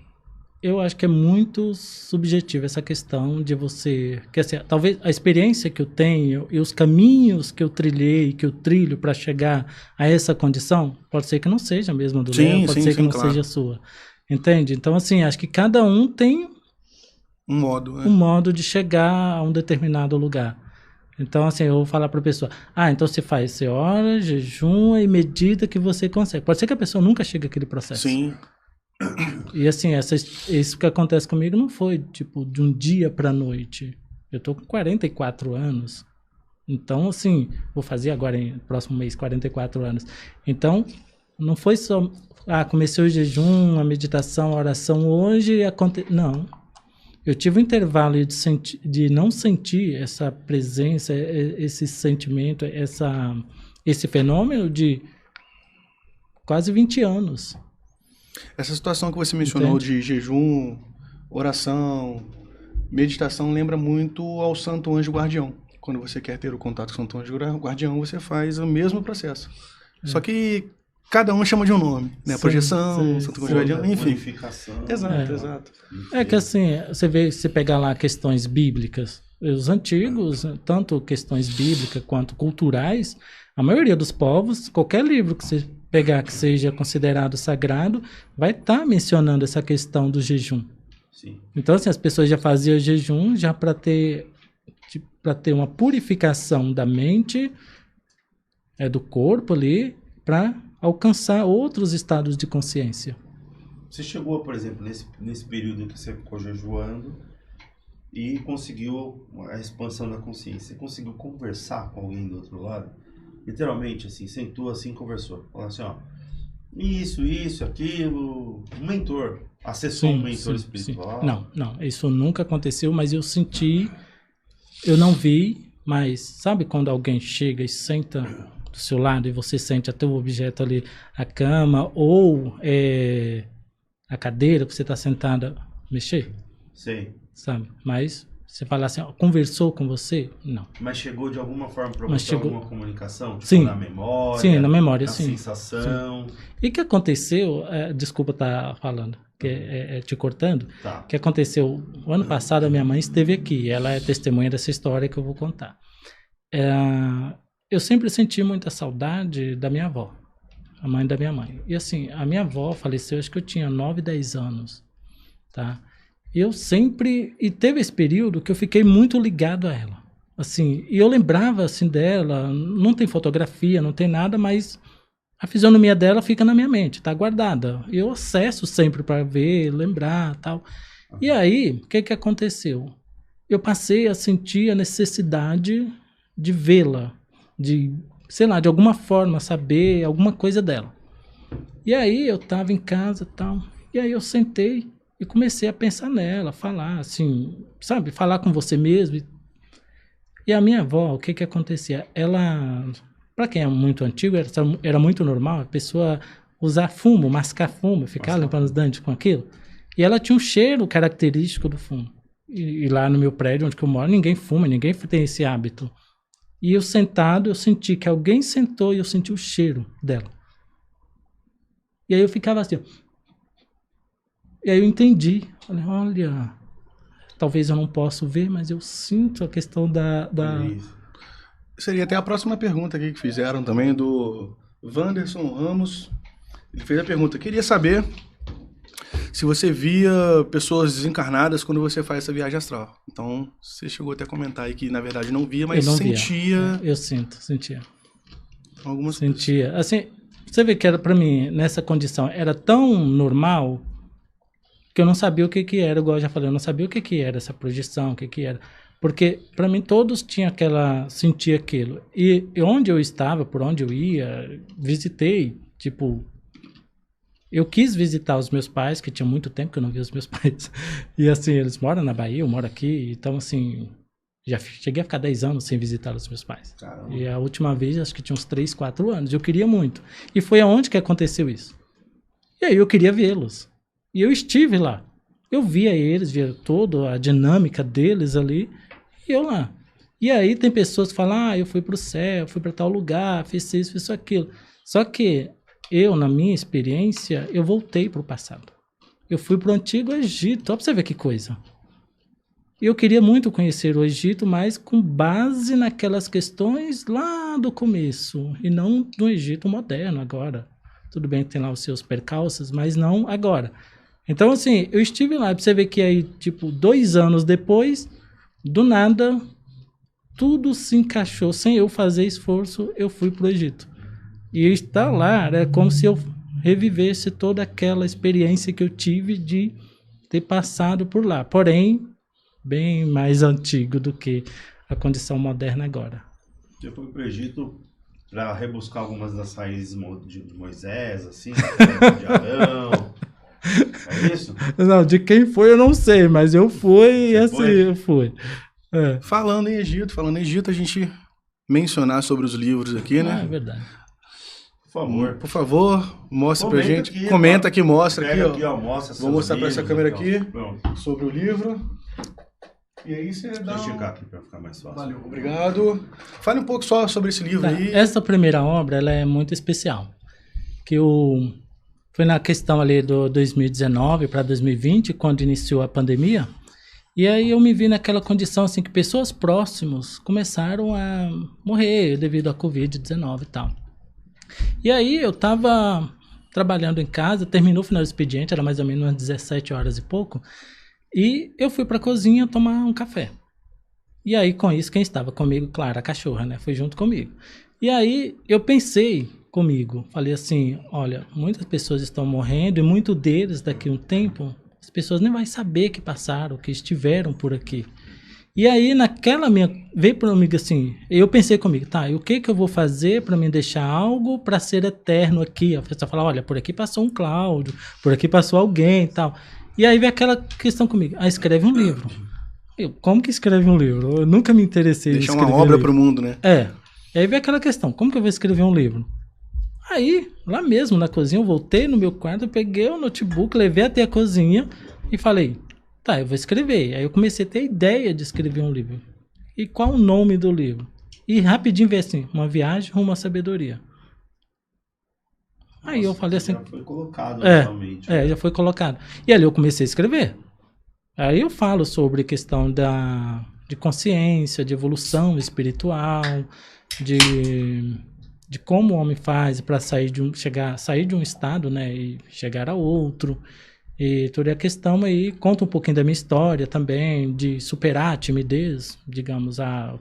eu acho que é muito subjetivo essa questão de você... Que, assim, talvez a experiência que eu tenho e os caminhos que eu trilhei, que eu trilho para chegar a essa condição, pode ser que não seja mesmo do Léo, pode ser que não seja a sua. Entende? Então, assim, acho que cada um tem um modo, um modo de chegar a um determinado lugar. Então, assim, eu vou falar para a pessoa, então você ora, jejuma e medita que você consegue. Pode ser que a pessoa nunca chegue àquele processo. Sim. E assim, isso que acontece comigo não foi, tipo, de um dia para a noite. Eu tô com 44 anos. Então, assim, vou fazer agora, no próximo mês, 44 anos. Então, não foi só, comecei o jejum, a meditação, a oração, hoje aconteceu. Não. Eu tive um intervalo de não sentir essa presença, esse sentimento, esse fenômeno de quase 20 anos. Essa situação que você mencionou de jejum, oração, meditação, lembra muito ao Santo Anjo Guardião. Quando você quer ter o contato com o Santo Anjo Guardião, você faz o mesmo processo. Só que cada um chama de um nome, né? Sim, projeção, Santo Anjo Guardião, enfim. Exato. É que assim, você pegar lá questões bíblicas, os antigos, tanto questões bíblicas quanto culturais, a maioria dos povos, qualquer livro que você pegar que seja considerado sagrado, vai estar mencionando essa questão do jejum. Sim. Então, assim, as pessoas já faziam jejum já para ter uma purificação da mente, do corpo ali, para alcançar outros estados de consciência. Você chegou, por exemplo, nesse período que você ficou jejuando e conseguiu a expansão da consciência. Você conseguiu conversar com alguém do outro lado? Literalmente, assim, sentou assim, conversou. Falou assim, isso, aquilo. Um mentor. Acessou um mentor espiritual. Sim. Não, isso nunca aconteceu, mas eu senti, eu não vi, mas sabe quando alguém chega e senta do seu lado e você sente até o objeto ali, a cama ou a cadeira que você está sentada mexer? Sim. Sabe? Mas você fala assim, conversou com você? Não. Mas chegou de alguma forma para você alguma comunicação? Tipo, sim. Na memória? Sim, na memória, na sim. Sensação? Sim. E o que aconteceu, desculpa estar falando, te cortando, Tá. O que aconteceu, o ano passado a minha mãe esteve aqui, ela é testemunha dessa história que eu vou contar. Eu sempre senti muita saudade da minha avó, a mãe da minha mãe. E assim, a minha avó faleceu, acho que eu tinha 9, 10 anos, tá? E teve esse período que eu fiquei muito ligado a ela, assim, e eu lembrava, assim, dela, não tem fotografia, não tem nada, mas a fisionomia dela fica na minha mente, tá guardada, eu acesso sempre para ver, lembrar, tal. E aí, o que aconteceu? Eu passei a sentir a necessidade de vê-la, de, sei lá, de alguma forma saber alguma coisa dela. E aí eu tava em casa, tal, e aí eu sentei e comecei a pensar nela, falar assim, sabe, falar com você mesmo. E a minha avó, o que acontecia? Ela, para quem é muito antigo, era muito normal a pessoa usar fumo, mascar fumo, ficar limpando os dentes com aquilo. E ela tinha um cheiro característico do fumo. E lá no meu prédio, onde eu moro, ninguém fuma, ninguém tem esse hábito. E eu sentado, eu senti que alguém sentou e eu senti o cheiro dela. E aí eu ficava assim, e aí eu entendi, falei, olha, talvez eu não possa ver, mas eu sinto a questão da... Seria até a próxima pergunta aqui que fizeram também, do Wanderson Ramos. Ele fez a pergunta, queria saber se você via pessoas desencarnadas quando você faz essa viagem astral. Então, você chegou até a comentar aí que, na verdade, não via, mas Eu não sentia... via. Eu sentia. Algumas Sentia. Assim, você vê que era para mim, nessa condição, era tão normal que eu não sabia o que era, igual eu já falei, eu não sabia o que era essa projeção, o que era. Porque, para mim, todos tinham sentia aquilo. E onde eu estava, por onde eu ia, visitei, tipo... Eu quis visitar os meus pais, que tinha muito tempo que eu não via os meus pais. E, assim, eles moram na Bahia, eu moro aqui. Então, assim, já cheguei a ficar 10 anos sem visitar os meus pais. Caramba. E a última vez, acho que tinha uns 3, 4 anos. Eu queria muito. E foi aonde que aconteceu isso. E aí eu queria vê-los. E eu estive lá. Eu via eles, via toda a dinâmica deles ali. E eu lá. E aí tem pessoas que falam, eu fui pro céu, fui para tal lugar, fiz isso, fiz aquilo. Só que eu, na minha experiência, eu voltei pro passado. Eu fui pro Antigo Egito. Olha pra você ver que coisa. Eu queria muito conhecer o Egito, mas com base naquelas questões lá do começo. E não do Egito moderno agora. Tudo bem que tem lá os seus percalços, mas não agora. Então, assim, eu estive lá. Pra você ver que aí, tipo, 2 anos depois... Do nada, tudo se encaixou. Sem eu fazer esforço, eu fui pro Egito. E estar lá era como se eu revivesse toda aquela experiência que eu tive de ter passado por lá. Porém, bem mais antigo do que a condição moderna agora. Eu fui pro Egito para rebuscar algumas das raízes de Moisés, assim, de Arão. É isso? Não, de quem foi eu não sei, mas eu fui, Você assim, foi? eu fui. É. Falando em Egito, a gente mencionar sobre os livros aqui, É né? verdade. Por favor. Por favor, mostra pra gente. Aqui, Comenta aqui, mostra pega aqui, aqui, ó. ó, mostra Vou mostrar pra essa câmera aqui. Pronto. Sobre o livro. E aí você dá Deixa eu esticar aqui para ficar mais fácil. Valeu, obrigado. Fale um pouco só sobre esse livro Tá, aí. essa primeira obra, ela é muito especial. Foi na questão ali do 2019 para 2020, quando iniciou a pandemia. E aí eu me vi naquela condição assim que pessoas próximas começaram a morrer devido à Covid-19 e tal. E aí eu estava trabalhando em casa, terminou o final do expediente, era mais ou menos umas 17 horas e pouco, e eu fui para a cozinha tomar um café. E aí com isso quem estava comigo, claro, a cachorra, né, foi junto comigo. E aí eu pensei comigo, falei assim, olha, muitas pessoas estão morrendo e muito deles daqui a um tempo as pessoas nem vão saber que passaram, que estiveram por aqui. E aí, veio para mim assim, eu pensei comigo, tá, e o que eu vou fazer para me deixar algo para ser eterno aqui? A pessoa fala, olha, por aqui passou um Cláudio, por aqui passou alguém e tal. E aí veio aquela questão comigo, escreve um livro. Como que escreve um livro? Eu nunca me interessei em escrever Deixar uma obra pro mundo, né? E aí veio aquela questão, como que eu vou escrever um livro? Aí, lá mesmo na cozinha, eu voltei no meu quarto, eu peguei o notebook, levei até a cozinha e falei, tá, eu vou escrever. Aí eu comecei a ter ideia de escrever um livro. E qual o nome do livro? E rapidinho veio assim, Uma Viagem Rumo à Sabedoria. Aí eu falei assim... Já foi colocado realmente. Já foi colocado. E ali eu comecei a escrever. Aí eu falo sobre questão de consciência, de evolução espiritual, de como o homem faz para sair de um estado, né, e chegar a outro. E toda a questão aí, conta um pouquinho da minha história também, de superar a timidez, digamos, há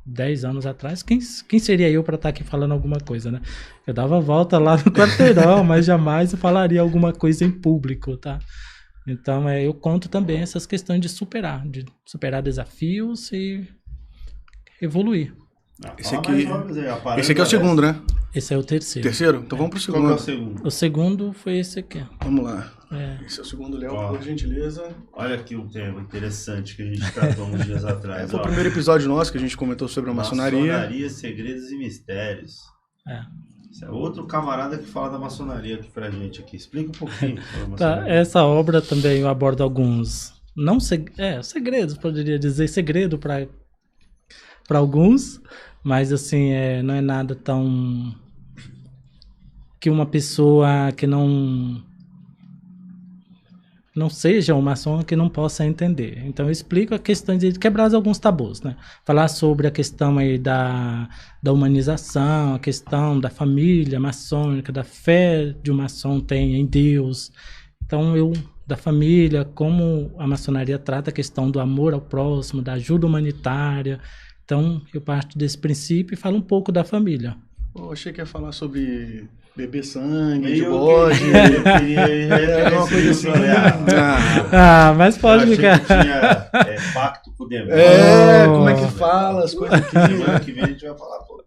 10 anos atrás. Quem seria eu para estar aqui falando alguma coisa, né? Eu dava volta lá no quarteirão, mas jamais eu falaria alguma coisa em público, tá? Então, eu conto também essas questões de superar desafios e evoluir. Esse aqui é o segundo, né? Esse é o terceiro. Terceiro? Então vamos pro segundo. Qual que é o segundo? O segundo foi esse aqui. Vamos lá. Esse é o segundo, Léo, por gentileza. Olha aqui um tema interessante que a gente tratou uns dias atrás. Foi o primeiro episódio nosso que a gente comentou sobre a maçonaria. Maçonaria, segredos e mistérios. Esse é outro camarada que fala da maçonaria aqui pra gente aqui. Explica um pouquinho sobre a maçonaria. Essa obra também eu abordo alguns... segredos, poderia dizer. Segredo para alguns, mas assim, não é nada tão... que uma pessoa que não seja um maçom que não possa entender. Então eu explico a questão de quebrar alguns tabus, né? Falar sobre a questão aí da humanização, a questão da família maçônica, da fé de um maçom tem em Deus. Então, da família, como a maçonaria trata a questão do amor ao próximo, da ajuda humanitária. Então, eu parto desse princípio e falo um pouco da família. Eu achei que ia falar sobre beber sangue, de Eu bode. queria Alguma coisa assim. Mas pode ficar. Que tinha pacto com o demônio. Como é que fala as coisas aqui? Semana que vem a gente vai falar. Pô.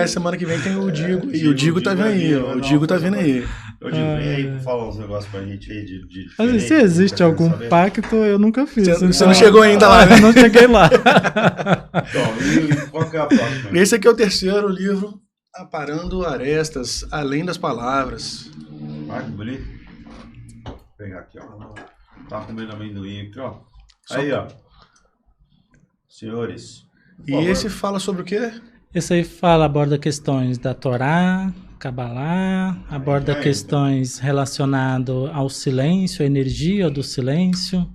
Semana que vem tem o Digo. E o Digo tá vindo aí. O Digo tá vindo aí. O Digo vem aí falar uns negócios pra gente aí de Mas se existe algum pacto, eu nunca fiz. Você não chegou ainda lá, né? Eu não cheguei lá. Então, e qual que é a próxima? Esse aqui é o terceiro livro, Aparando Arestas, Além das Palavras. Ah, que bonito. Vou pegar aqui, ó. Tá comendo amendoim aqui, ó. Aí, ó. Senhores. E esse fala sobre o quê? Esse aí aborda questões da Torá, Cabalá, aborda questões relacionadas ao silêncio, à energia do silêncio,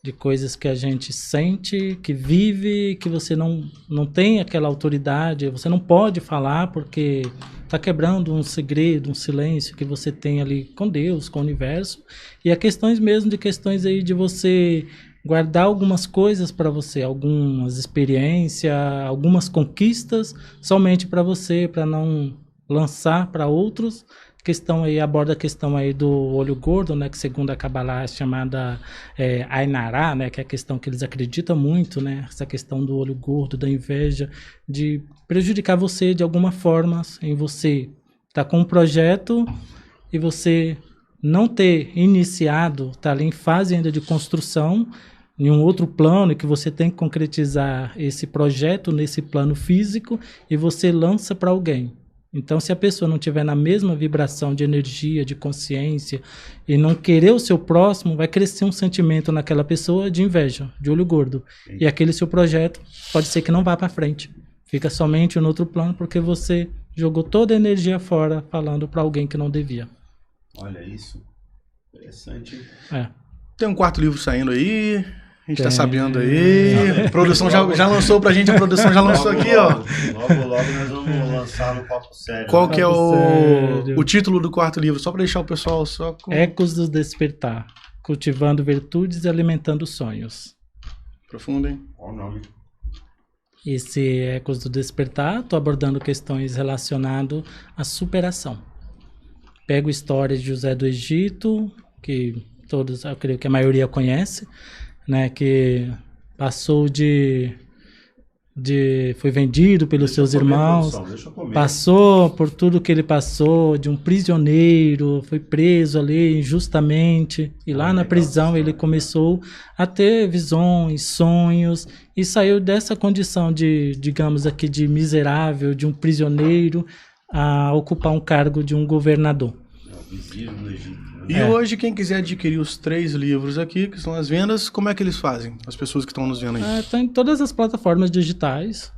de coisas que a gente sente, que vive, que você não tem aquela autoridade, você não pode falar porque está quebrando um segredo, um silêncio que você tem ali com Deus, com o universo. E a questões mesmo de questões aí de você guardar algumas coisas para você, algumas experiências, algumas conquistas somente para você, para não lançar para outros. Questão aí, aborda a questão aí do olho gordo, né, que segundo a Kabbalah é chamada Ainará, né, que é a questão que eles acreditam muito, né, essa questão do olho gordo, da inveja, de prejudicar você de alguma forma, em você estar com um projeto e você não ter iniciado, tá ali em fase ainda de construção, em um outro plano, que você tem que concretizar esse projeto nesse plano físico e você lança para alguém. Então, se a pessoa não estiver na mesma vibração de energia, de consciência, e não querer o seu próximo, vai crescer um sentimento naquela pessoa de inveja, de olho gordo. Sim. E aquele seu projeto pode ser que não vá para frente. Fica somente no outro plano porque você jogou toda a energia fora falando para alguém que não devia. Olha isso. Interessante. Tem um quarto livro saindo aí. A gente tá sabendo aí. A produção já lançou pra gente, a produção já lançou aqui, ó. Logo nós vamos lançar no Papo Sério. Qual que é o título do quarto livro? Só pra deixar o pessoal só com... Ecos do Despertar. Cultivando virtudes e alimentando sonhos. Aprofundem. Qual o nome? Esse Ecos do Despertar, tô abordando questões relacionadas à superação. Pego histórias de José do Egito, que todos, eu creio que a maioria conhece, né, que passou foi vendido pelos seus irmãos, passou por tudo que ele passou, de um prisioneiro, foi preso ali injustamente, e lá na prisão ele começou a ter visões, sonhos, e saiu dessa condição de, digamos aqui, de miserável, de um prisioneiro, a ocupar um cargo de um governador. O vizir do Egito. E hoje, quem quiser adquirir os 3 livros aqui, que são as vendas, como é que eles fazem? As pessoas que estão nos vendo aí. Tá em todas as plataformas digitais.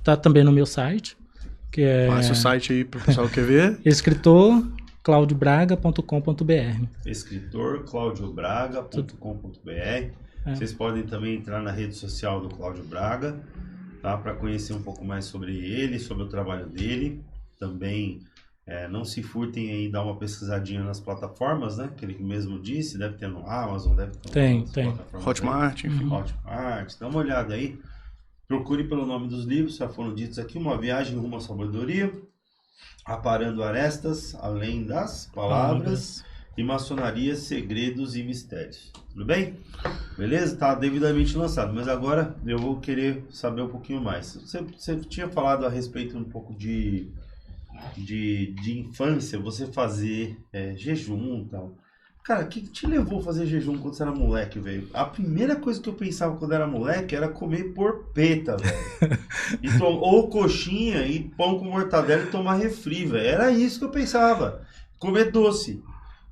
Tá também no meu site. Que é... Passa o site aí para o pessoal que quer ver. Escritor claudiobraga.com.br. Escritor claudiobraga.com.br. Vocês podem também entrar na rede social do Cláudio Braga, tá? Para conhecer um pouco mais sobre ele, sobre o trabalho dele. Também... não se furtem aí, dar uma pesquisadinha nas plataformas, né? Que ele mesmo disse, deve ter no Amazon, deve ter tem. Hotmart, enfim. Hotmart, dá uma olhada aí. Procure pelo nome dos livros, já foram ditos aqui, Uma Viagem Rumo à Sabedoria, Aparando Arestas, Além das Palavras, e Maçonaria, Segredos e Mistérios. Tudo bem? Beleza? Tá devidamente lançado, mas agora eu vou querer saber um pouquinho mais. Você tinha falado a respeito um pouco de infância, você fazer jejum e tal. Cara, o que te levou a fazer jejum quando você era moleque, velho? A primeira coisa que eu pensava quando era moleque era comer porpeta, velho. Ou coxinha e pão com mortadela e tomar refri, velho. Era isso que eu pensava. Comer doce.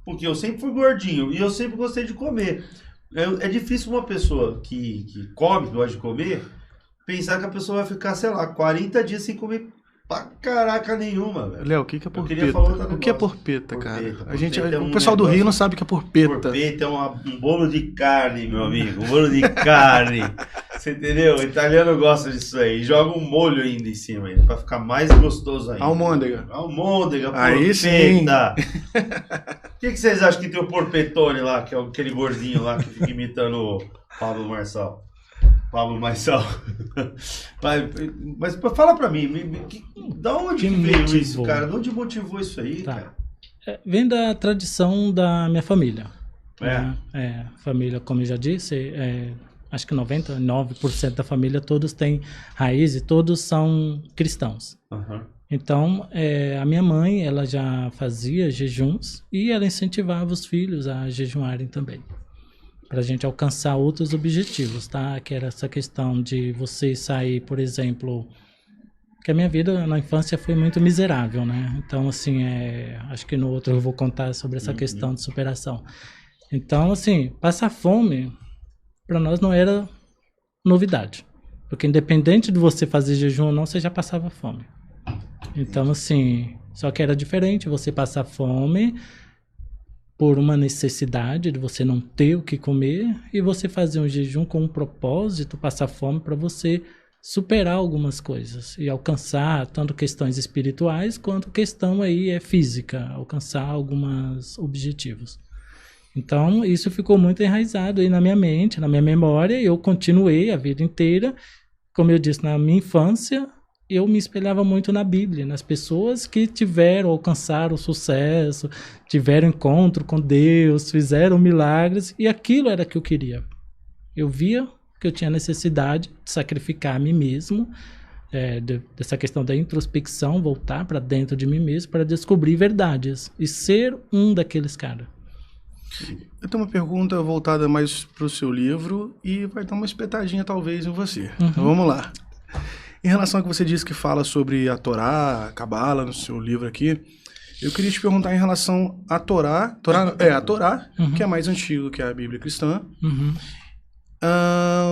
Porque eu sempre fui gordinho e eu sempre gostei de comer. É difícil uma pessoa que come, que gosta de comer, pensar que a pessoa vai ficar, sei lá, 40 dias sem comer pra caraca nenhuma, velho. Léo, o que é porpeta? O que é porpeta, cara? O pessoal do Rio não sabe o que é porpeta. Porpeta é um bolo de carne, meu amigo. Um bolo de carne. Você entendeu? O italiano gosta disso aí. Joga um molho ainda em cima, ainda, pra ficar mais gostoso ainda. Almôndega. Almôndega, Aí sim. porpeta. O que vocês acham que tem o porpetone lá, que é aquele gordinho lá que fica imitando o Pablo Marçal? Pablo Marçal. Mas fala pra mim, da onde que veio motivou? isso, cara? De onde motivou isso aí, Tá. cara? Vem da tradição da minha família. É. Família, como eu já disse, acho que 99% da família, todos têm raiz e todos são cristãos. Uhum. Então, a minha mãe, ela já fazia jejuns e ela incentivava os filhos a jejuarem também, para a gente alcançar outros objetivos, tá? Que era essa questão de você sair, por exemplo, que a minha vida na infância foi muito miserável, né? Então, assim, acho que no outro eu vou contar sobre essa questão de superação. Então, assim, passar fome para nós não era novidade, porque independente de você fazer jejum ou não, você já passava fome. Então, assim, só que era diferente você passar fome por uma necessidade de você não ter o que comer e você fazer um jejum com um propósito, passar fome para você superar algumas coisas e alcançar tanto questões espirituais quanto questão aí física, alcançar alguns objetivos. Então, isso ficou muito enraizado aí na minha mente, na minha memória, e eu continuei a vida inteira. Como eu disse, na minha infância, eu me espelhava muito na Bíblia, nas pessoas que alcançaram sucesso, tiveram encontro com Deus, fizeram milagres, e aquilo era que eu queria. Eu via que eu tinha necessidade de sacrificar a mim mesmo, dessa questão da introspecção, voltar para dentro de mim mesmo para descobrir verdades e ser um daqueles caras. Eu tenho uma pergunta voltada mais para o seu livro e vai dar uma espetadinha talvez em você. Então vamos lá. Em relação ao que você disse que fala sobre a Torá, a Cabala no seu livro aqui, eu queria te perguntar em relação à Torá, a Torá, que é mais antigo que a Bíblia cristã.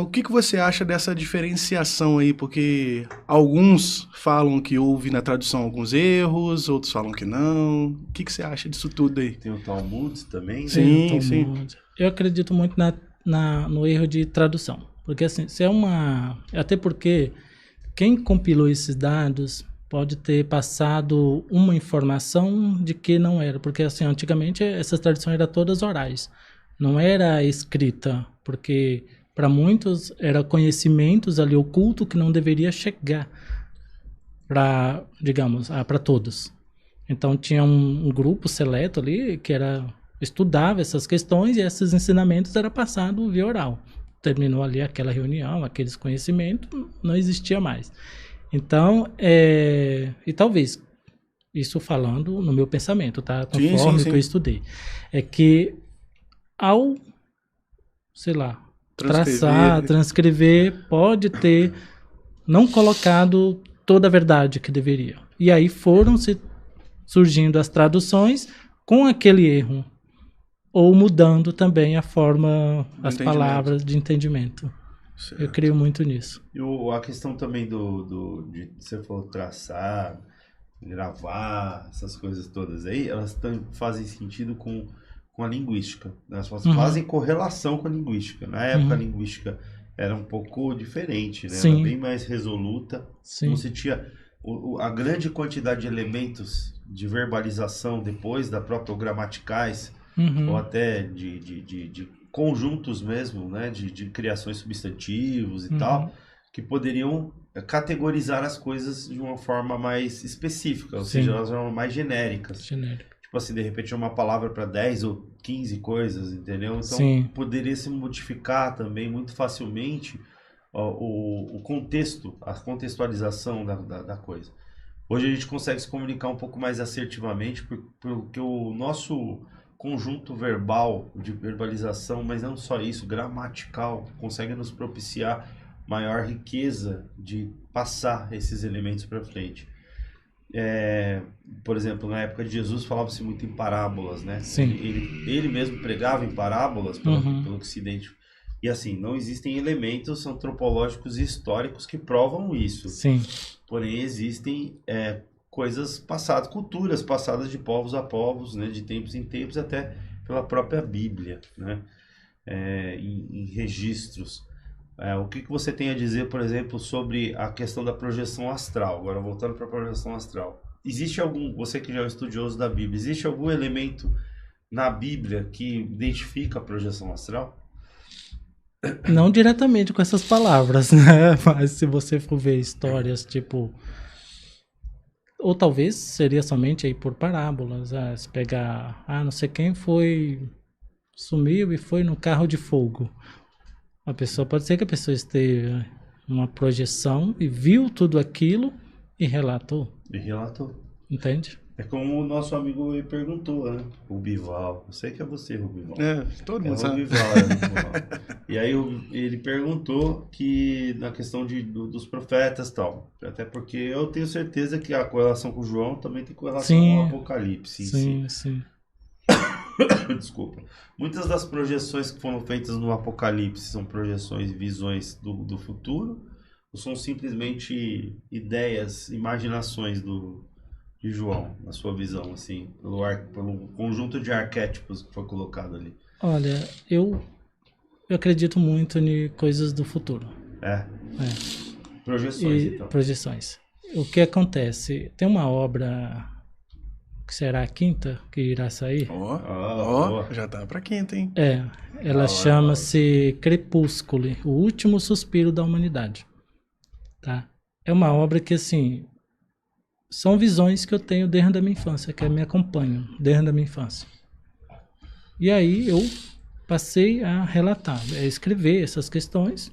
O que você acha dessa diferenciação aí? Porque alguns falam que houve na tradução alguns erros, outros falam que não. O que você acha disso tudo aí? Tem o Talmud também? Sim, sim. Eu acredito muito no erro de tradução. Porque assim, se até porque quem compilou esses dados pode ter passado uma informação de que não era. Porque assim, antigamente essas traduções eram todas orais. Não era escrita, porque para muitos era conhecimentos ali oculto que não deveria chegar para, digamos, para todos. Então tinha um grupo seleto ali que estudava essas questões e esses ensinamentos eram passados via oral. Terminou ali aquela reunião, aqueles conhecimentos, não existia mais. Então, e talvez, isso falando no meu pensamento, tá? Conforme que eu estudei, é que ao, sei lá, transcrever, pode ter não colocado toda a verdade que deveria. E aí foram surgindo as traduções com aquele erro, ou mudando também a forma, as palavras de entendimento. Certo. Eu creio muito nisso. E a questão também de você falou traçar, gravar, essas coisas todas aí, elas fazem sentido com a linguística. Elas fazem correlação com a linguística. Na época a linguística era um pouco diferente, né? Era bem mais resoluta. Sim. Você tinha a grande quantidade de elementos de verbalização depois da própria gramaticais, ou até de conjuntos mesmo, né? De criações substantivos e tal, que poderiam categorizar as coisas de uma forma mais específica, ou seja, elas eram mais genéricas. Tipo assim, de repente uma palavra para 10 ou 15 coisas, entendeu? Então poderia se modificar também muito facilmente o contexto, a contextualização da coisa. Hoje a gente consegue se comunicar um pouco mais assertivamente porque o nosso conjunto verbal, de verbalização, mas não só isso, gramatical, consegue nos propiciar maior riqueza de passar esses elementos para frente. Por exemplo, na época de Jesus falava-se muito em parábolas, né? Ele mesmo pregava em parábolas, pelo que se identifica. E assim, não existem elementos antropológicos e históricos que provam isso. Porém, existem coisas passadas, culturas passadas de povos a povos, né? De tempos em tempos, até pela própria Bíblia, né? Em registros. O que você tem a dizer, por exemplo, sobre a questão da projeção astral? Agora, voltando para a projeção astral. Existe algum, você que já é um estudioso da Bíblia, existe algum elemento na Bíblia que identifica a projeção astral? Não diretamente com essas palavras, né? Mas se você for ver histórias, tipo... Ou talvez seria somente aí por parábolas. Se pegar... não sei quem sumiu e foi no carro de fogo. Pode ser que a pessoa esteja numa projeção e viu tudo aquilo e relatou. Entende? É como o nosso amigo aí perguntou, né? O Bival. Eu sei que é você, Rubival. Todo mundo sabe. Bival. E aí ele perguntou que na questão dos profetas e tal. Até porque eu tenho certeza que a correlação com o João também tem correlação com o Apocalipse. Sim. Desculpa. Muitas das projeções que foram feitas no Apocalipse são projeções e visões do futuro, ou são simplesmente ideias, imaginações de João, na sua visão, assim, pelo conjunto de arquétipos que foi colocado ali? Olha, eu acredito muito em coisas do futuro. Projeções, então. Projeções. O que acontece? Tem uma obra... que será a quinta que irá sair. Já tá pra quinta, hein? Ela chama-se Crepúsculo, o último suspiro da humanidade. Tá? É uma obra que, assim, são visões que eu tenho desde a minha infância, que me acompanham desde a minha infância. E aí eu passei a relatar, a escrever essas questões.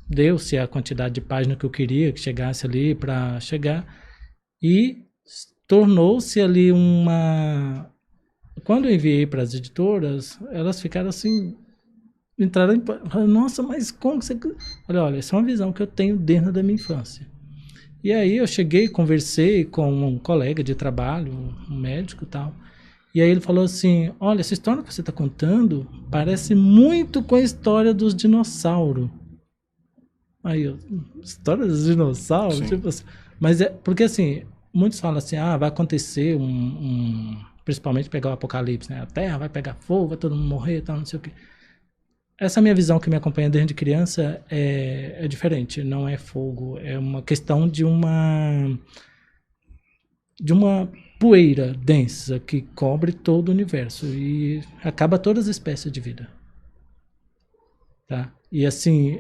Deu-se a quantidade de páginas que eu queria que chegasse ali para chegar. E tornou-se ali uma... Quando eu enviei para as editoras, elas ficaram assim... Entraram em... Nossa, mas como que você... Olha, essa é uma visão que eu tenho desde a minha infância. E aí eu cheguei, conversei com um colega de trabalho, um médico e tal. E aí ele falou assim, olha, essa história que você está contando parece muito com a história dos dinossauros. Aí eu... História dos dinossauros? Tipo assim, mas é... Porque assim... Muitos falam assim, vai acontecer principalmente pegar o Apocalipse, né? A Terra vai pegar fogo, vai todo mundo morrer, tal, não sei o quê. Essa minha visão que me acompanha desde criança é diferente, não é fogo, é uma questão de uma poeira densa que cobre todo o universo e acaba todas as espécies de vida. Tá? E assim,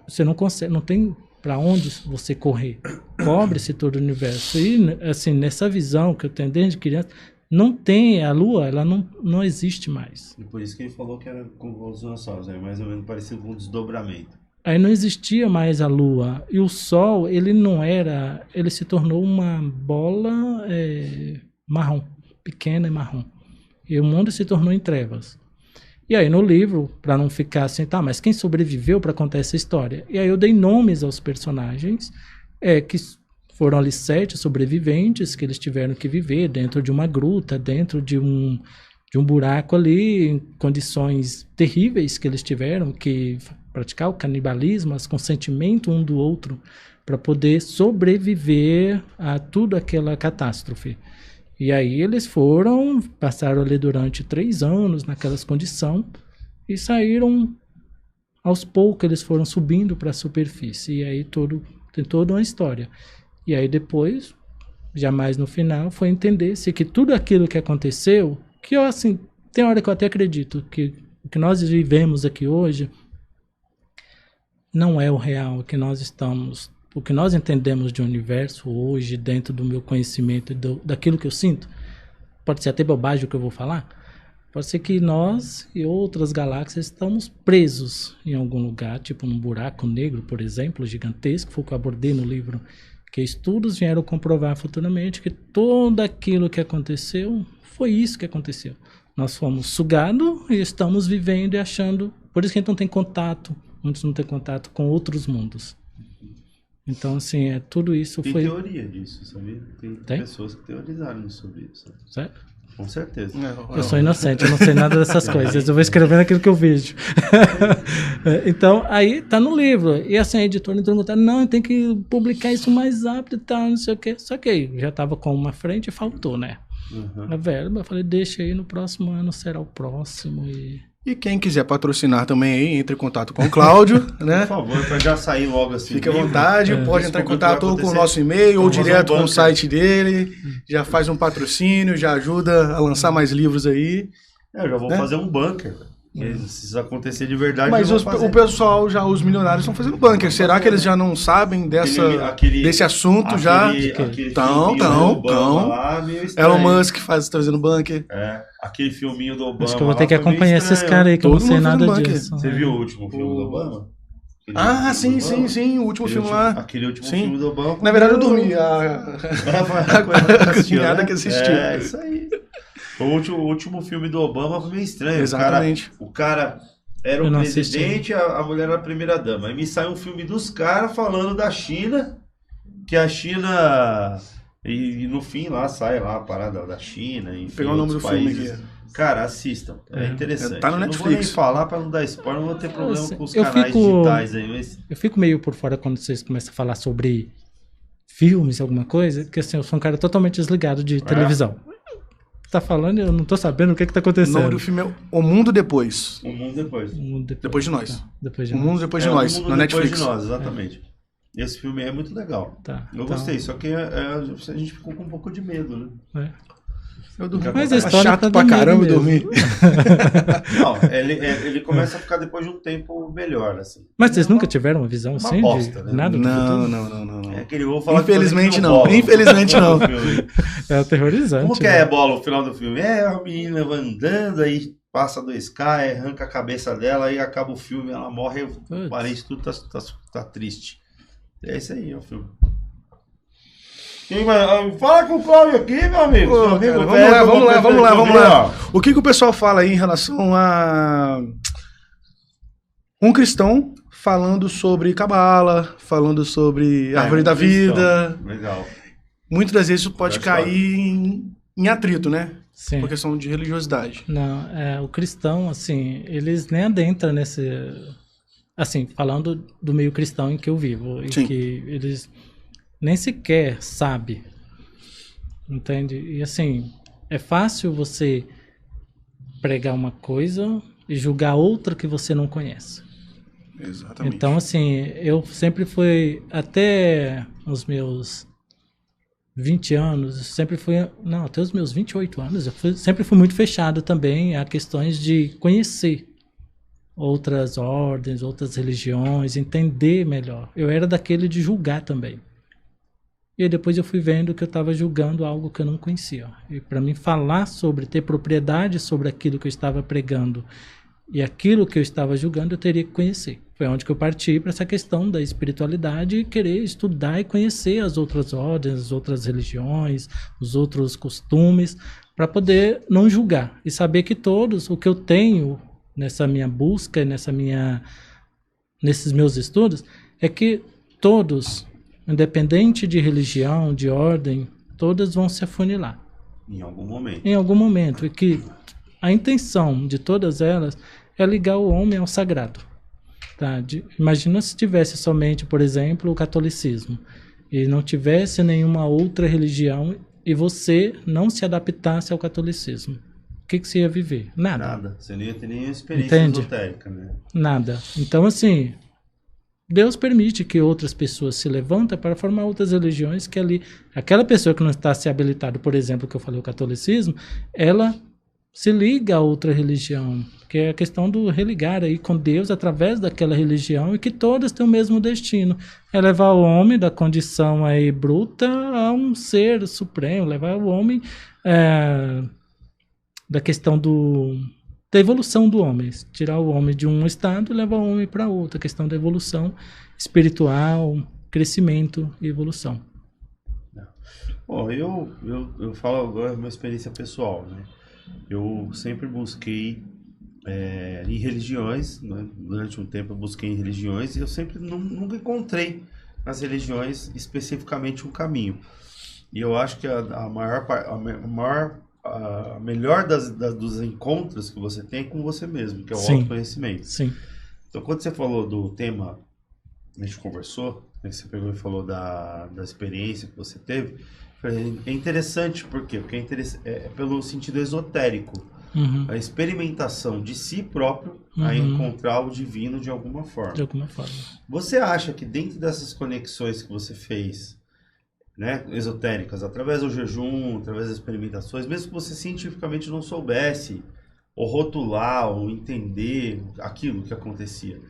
você não consegue, não tem para onde você correr, cobre-se todo o universo. E assim, nessa visão que eu tenho desde criança, não tem, a Lua, ela não existe mais. E por isso que ele falou que era com os dinossauros, é mais ou menos parecido com um desdobramento. Aí não existia mais a Lua, e o Sol, ele se tornou uma bola marrom, pequena e marrom. E o mundo se tornou em trevas. E aí no livro, para não ficar assim, mas quem sobreviveu para contar essa história? E aí eu dei nomes aos personagens, que foram ali 7 sobreviventes, que eles tiveram que viver dentro de uma gruta, dentro de um buraco ali, em condições terríveis que eles tiveram, que praticar o canibalismo, o consentimento um do outro, para poder sobreviver a tudo aquela catástrofe. E aí eles passaram ali durante 3 anos naquelas condições e saíram, aos poucos eles foram subindo para a superfície. E aí tem toda uma história. E aí depois, jamais no final, foi entender-se que tudo aquilo que aconteceu, que eu assim, tem hora que eu até acredito que o que nós vivemos aqui hoje não é o real, o que nós entendemos de universo hoje, dentro do meu conhecimento, daquilo que eu sinto. Pode ser até bobagem o que eu vou falar. Pode ser que nós e outras galáxias estamos presos em algum lugar, tipo num buraco negro, por exemplo, gigantesco, foi o que eu abordei no livro, que estudos vieram comprovar futuramente que tudo aquilo que aconteceu foi isso que aconteceu. Nós fomos sugados e estamos vivendo e achando... Por isso que a gente não tem contato, muitos não têm contato com outros mundos. Então, assim, tudo isso tem foi... Tem teoria disso, sabia? Tem pessoas que teorizaram sobre isso. Certo? Com certeza. Eu sou inocente, eu não sei nada dessas coisas. Eu vou escrevendo aquilo que eu vejo. Então, aí tá no livro. E assim, a editora entrou em contato, não, tem que publicar isso mais rápido e tal, não sei o quê. Só que aí já tava com uma frente e faltou, né? Uhum. a verba. Eu falei, deixa aí, no próximo ano será o próximo. E quem quiser patrocinar também aí, entre em contato com o Cláudio, né? Por favor, para já sair logo assim. Fique à vontade, pode entrar em contato ou com o nosso e-mail ou direto com o site dele. Já faz um patrocínio, já ajuda a lançar mais livros aí. Eu já vou fazer um bunker. Se isso acontecer de verdade, mas o pessoal, os milionários estão fazendo bunker. Será que eles já não sabem desse assunto já? Estão. Elon Musk está fazendo bunker. Aquele filminho do Obama. Acho que eu vou ter que acompanhar esses caras aí, que eu não sei nada disso. Você viu o último filme do Obama? Sim, o último filme lá. Aquele último filme do Obama. Na verdade, eu dormi. A cunhada que assistiu. É, isso aí. O último filme do Obama foi meio estranho. Exatamente. O cara era o presidente, a mulher era a primeira-dama. Aí me sai um filme dos caras falando da China, que a China... E no fim lá sai lá a parada da China, enfim, pegar o nome do países. Filme aqui. Cara, assistam. É interessante. Tá no Netflix. Não vou nem falar pra não dar spoiler, não vou ter problema com os canais digitais aí. Mas... Eu fico meio por fora quando vocês começam a falar sobre filmes, alguma coisa, porque assim, eu sou um cara totalmente desligado de televisão. Tá falando, eu não tô sabendo o que tá acontecendo. O nome do filme é O Mundo Depois. O Mundo Depois. Depois de Nós. Tá. Depois de O Mundo Depois de Nós, na Netflix. Depois de Nós, exatamente. Esse filme é muito legal. Eu gostei, só que a gente ficou com um pouco de medo, né? Eu dormi. Mas a história chato pra caramba dormir. Não, ele começa a ficar depois de um tempo melhor, assim. Mas vocês nunca tiveram uma visão assim bosta, de né? nada do futuro? Não. É aquele, vou falar Infelizmente não. Infelizmente não. É aterrorizante. Como que é a bola no final do filme? A menina vai andando, aí passa 2K, arranca a cabeça dela, aí acaba o filme, ela morre, o parente tudo tá triste. É isso aí, é o filme. Fala com o Cláudio aqui, meu amigo. Vamos lá. O que o pessoal fala aí em relação a um cristão falando sobre cabala, falando sobre árvore da vida? Legal. Muitas das vezes isso pode cair em atrito, né? Sim. Por questão de religiosidade. Não, o cristão, assim, eles nem adentram nesse... Assim, falando do meio cristão em que eu vivo, em que eles nem sequer sabem, entende? E assim, é fácil você pregar uma coisa e julgar outra que você não conhece. Exatamente. Então, assim, eu sempre fui, até os meus 20 anos, até os meus 28 anos, sempre fui muito fechado também a questões de conhecer outras ordens, outras religiões, entender melhor. Eu era daquele de julgar também. E aí depois eu fui vendo que eu estava julgando algo que eu não conhecia. E para mim falar sobre, ter propriedade sobre aquilo que eu estava pregando e aquilo que eu estava julgando, eu teria que conhecer. Foi onde que eu parti para essa questão da espiritualidade e querer estudar e conhecer as outras ordens, as outras religiões, os outros costumes, para poder não julgar e saber que todos, o que eu tenho nessa minha busca, nesses meus estudos, é que todos, independente de religião, de ordem, todas vão se afunilar. Em algum momento. Em algum momento. E que a intenção de todas elas é ligar o homem ao sagrado. Tá? Imagina se tivesse somente, por exemplo, o catolicismo, e não tivesse nenhuma outra religião, e você não se adaptasse ao catolicismo. O que você ia viver? Nada. Você não ia ter nenhuma experiência esotérica, né? Nada. Então, assim, Deus permite que outras pessoas se levantem para formar outras religiões que ali... Aquela pessoa que não está se habilitada, por exemplo, que eu falei, o catolicismo, ela se liga a outra religião, que é a questão do religar aí com Deus através daquela religião e que todas têm o mesmo destino. É levar o homem da condição aí bruta a um ser supremo, levar o homem... da questão da evolução do homem, tirar o homem de um estado e levar o homem para outro, a questão da evolução espiritual, crescimento e evolução. Bom, eu falo agora uma experiência pessoal, né? Eu sempre busquei em religiões, né? Durante um tempo eu busquei em religiões e eu sempre nunca encontrei nas religiões especificamente um caminho. E eu acho que a melhor dos encontros que você tem é com você mesmo, que é o autoconhecimento. Sim. Então, quando você falou do tema, a gente conversou, você pegou e falou da experiência que você teve, É interessante, por quê? Porque é pelo sentido esotérico. A experimentação de si próprio a encontrar o divino de alguma forma. De alguma forma. Você acha que dentro dessas conexões que você fez, né, esotéricas, através do jejum, através das experimentações, mesmo que você cientificamente não soubesse, ou rotular, ou entender aquilo que acontecia,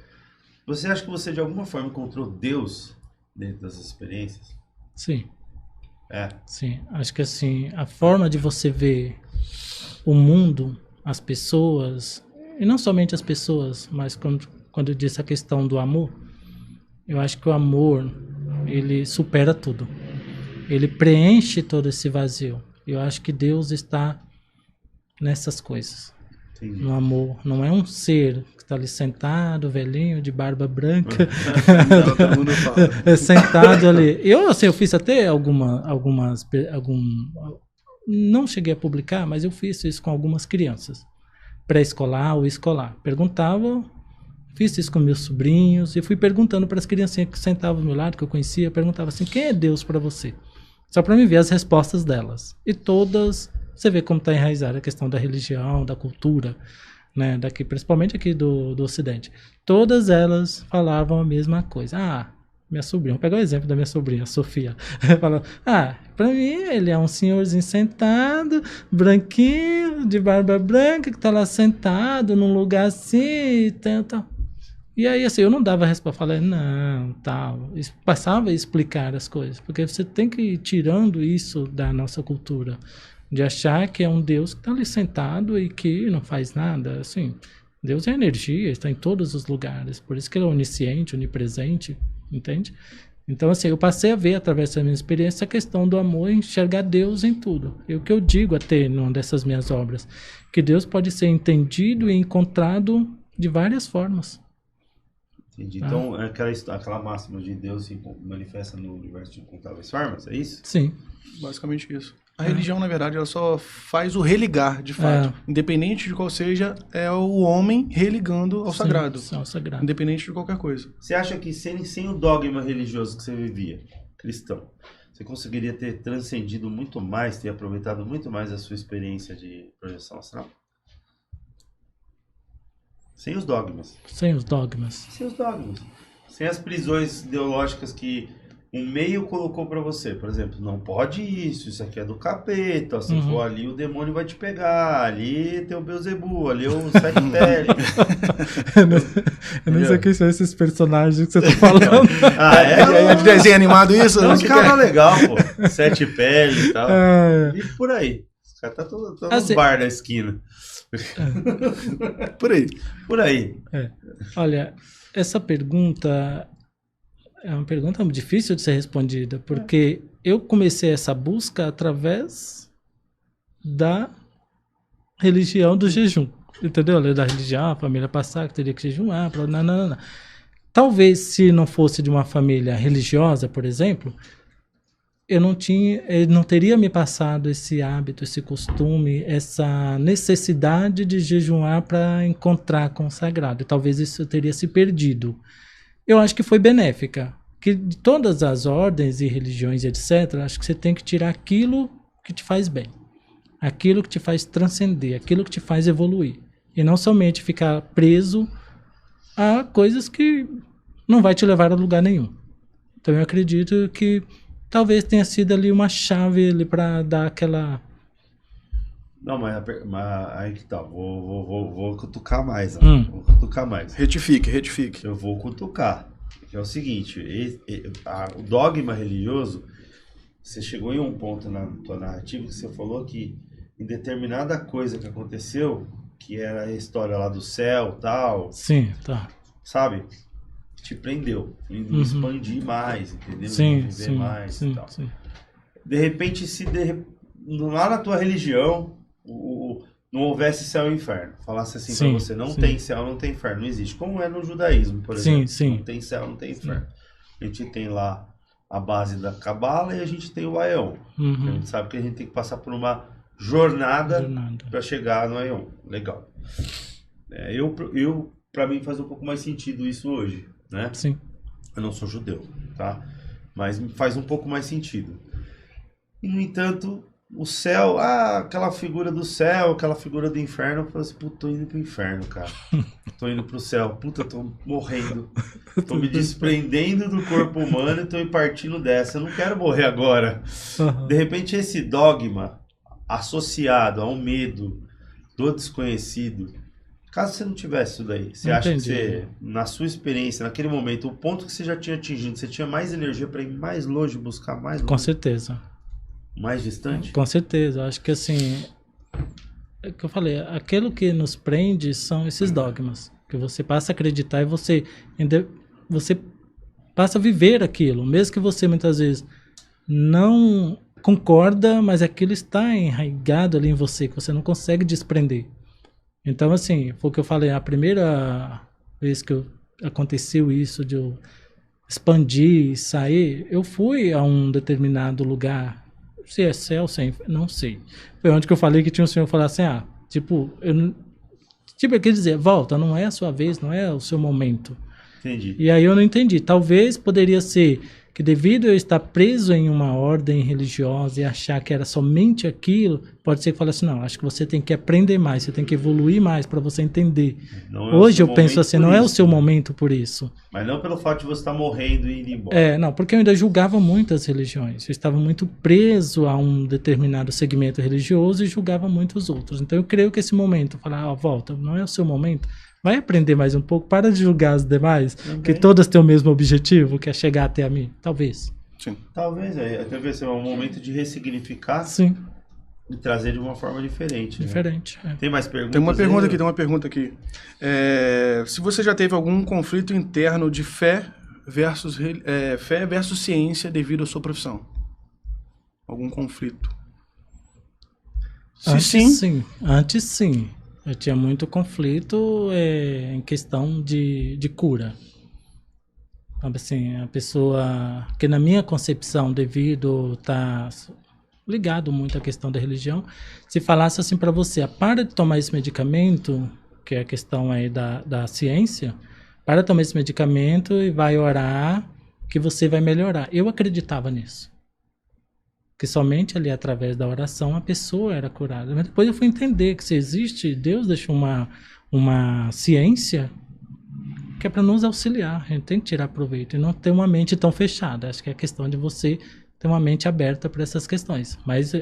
você acha que você de alguma forma encontrou Deus dentro dessas experiências? Sim. É. Sim, acho que assim, a forma de você ver o mundo, as pessoas, e não somente as pessoas, mas quando eu disse a questão do amor, eu acho que o amor, ele supera tudo. Ele preenche todo esse vazio. Eu acho que Deus está nessas coisas. Entendi. No amor. Não é um ser que está ali sentado, velhinho, de barba branca, Todo mundo fala. sentado ali. Eu fiz até não cheguei a publicar, mas eu fiz isso com algumas crianças, pré-escolar ou escolar. Perguntava, fiz isso com meus sobrinhos, e fui perguntando para as criancinhas que sentavam ao meu lado, que eu conhecia, perguntava assim, quem é Deus para você? Só para me ver as respostas delas. E todas, você vê como está enraizada a questão da religião, da cultura, né, daqui, principalmente aqui do Ocidente. Todas elas falavam a mesma coisa. Minha sobrinha, vou pegar o exemplo da minha sobrinha, a Sofia. Fala, pra mim ele é um senhorzinho sentado, branquinho, de barba branca, que tá lá sentado num lugar assim, tal. E aí, assim, eu não dava resposta, falei, não, tal. Passava a explicar as coisas, porque você tem que ir tirando isso da nossa cultura, de achar que é um Deus que tá ali sentado e que não faz nada, assim. Deus é energia, está em todos os lugares, por isso que ele é onisciente, onipresente, entende? Então, assim, eu passei a ver, através da minha experiência, a questão do amor e enxergar Deus em tudo. E o que eu digo até numa dessas minhas obras, que Deus pode ser entendido e encontrado de várias formas. Entendi. Então, aquela máxima de Deus se manifesta no universo de incontáveis formas, é isso? Sim. Basicamente isso. A religião, na verdade, ela só faz o religar, de fato. Independente de qual seja, é o homem religando ao sagrado. Ao sagrado. Independente de qualquer coisa. Você acha que sem o dogma religioso que você vivia, cristão, você conseguiria ter transcendido muito mais, ter aproveitado muito mais a sua experiência de projeção astral? Sem os dogmas. Sem os dogmas. Sem os dogmas. Sem as prisões ideológicas que um meio colocou pra você. Por exemplo, não pode isso aqui é do capeta, se for ali o demônio vai te pegar, ali tem o Beelzebub, ali é o Sete Pele. Eu não sei quem são esses personagens que você tá falando. É de desenho animado isso? Não, os caras legal, pô. Sete Pele e tal. E por aí. Os caras tá todos nos bar da esquina. Por aí. Olha, essa pergunta é uma pergunta difícil de ser respondida, porque eu comecei essa busca através da religião do jejum, entendeu? Da religião, a família passar que teria que jejuar, não. Talvez se não fosse de uma família religiosa, por exemplo, eu não teria me passado esse hábito, esse costume, essa necessidade de jejuar para encontrar com o sagrado. E talvez isso teria se perdido. Eu acho que foi benéfica. Que de todas as ordens e religiões, etc., acho que você tem que tirar aquilo que te faz bem. Aquilo que te faz transcender, aquilo que te faz evoluir. E não somente ficar preso a coisas que não vai te levar a lugar nenhum. Então eu acredito que talvez tenha sido ali uma chave ali para dar aquela... Não, mas aí que tá, vou cutucar mais, vou cutucar mais. Retifique. Eu vou cutucar, que é o seguinte, o dogma religioso, você chegou em um ponto na tua narrativa que você falou que em determinada coisa que aconteceu, que era a história lá do céu, tal... Sim, tá. Sabe? Te prendeu, em expandir mais, entendeu? Sim, mais e tal. Sim. De repente, lá na tua religião, não houvesse céu e inferno, falasse assim pra você, não tem céu, não tem inferno, não existe. Como é no judaísmo, por exemplo. Não tem céu, não tem inferno. A gente tem lá a base da Cabala e a gente tem o Aion. A gente sabe que a gente tem que passar por uma jornada para chegar no Aion. Legal. Pra mim faz um pouco mais sentido isso hoje, né? Sim. Eu não sou judeu, tá? Mas faz um pouco mais sentido. E, no entanto, o céu, aquela figura do céu, aquela figura do inferno, eu falo assim, puta, tô indo pro inferno, cara. Tô indo pro céu, puta, tô morrendo. Tô me desprendendo do corpo humano e tô me partindo dessa. Eu não quero morrer agora. De repente, esse dogma associado ao medo do desconhecido, caso você não tivesse isso daí, você acha que você, na sua experiência, naquele momento, o ponto que você já tinha atingido, você tinha mais energia para ir mais longe, buscar mais longe? Com certeza. Mais distante? Com certeza. Acho que assim, é o que eu falei, aquilo que nos prende são esses dogmas, que você passa a acreditar e você passa a viver aquilo, mesmo que você muitas vezes não concorda, mas aquilo está enraizado ali em você, que você não consegue desprender. Então, assim, foi o que eu falei, a primeira vez que aconteceu isso, de eu expandir e sair, eu fui a um determinado lugar, se é céu, não sei. Foi onde que eu falei que tinha um senhor que falava assim, ele quer dizer, volta, não é a sua vez, não é o seu momento. Entendi. E aí eu não entendi. Talvez poderia ser que devido a eu estar preso em uma ordem religiosa e achar que era somente aquilo, pode ser que fale assim, não, acho que você tem que aprender mais, você tem que evoluir mais para você entender. Hoje eu penso assim, não é o seu momento por isso. Mas não pelo fato de você estar morrendo e indo embora. Não, porque eu ainda julgava muitas religiões. Eu estava muito preso a um determinado segmento religioso e julgava muitos outros. Então eu creio que esse momento, falar, volta, não é o seu momento. Vai aprender mais um pouco, para de julgar as demais, que todas têm o mesmo objetivo, que é chegar até a mim. Talvez. Sim. Talvez, até ver se é um momento de ressignificar. Sim. E trazer de uma forma diferente. Diferente. Né? Tem mais perguntas? Tem uma pergunta aqui. Se você já teve algum conflito interno de fé versus ciência devido à sua profissão? Algum conflito? Antes sim. Eu tinha muito conflito em questão de cura. Assim, a pessoa, que na minha concepção, devido estar ligado muito à questão da religião, se falasse assim para você, para de tomar esse medicamento, que é a questão aí da ciência, para de tomar esse medicamento e vai orar que você vai melhorar. Eu acreditava nisso. Que somente ali através da oração a pessoa era curada. Mas depois eu fui entender que se existe, Deus deixou uma ciência que é para nos auxiliar. A gente tem que tirar proveito e não ter uma mente tão fechada. Acho que é questão de você ter uma mente aberta para essas questões. Mas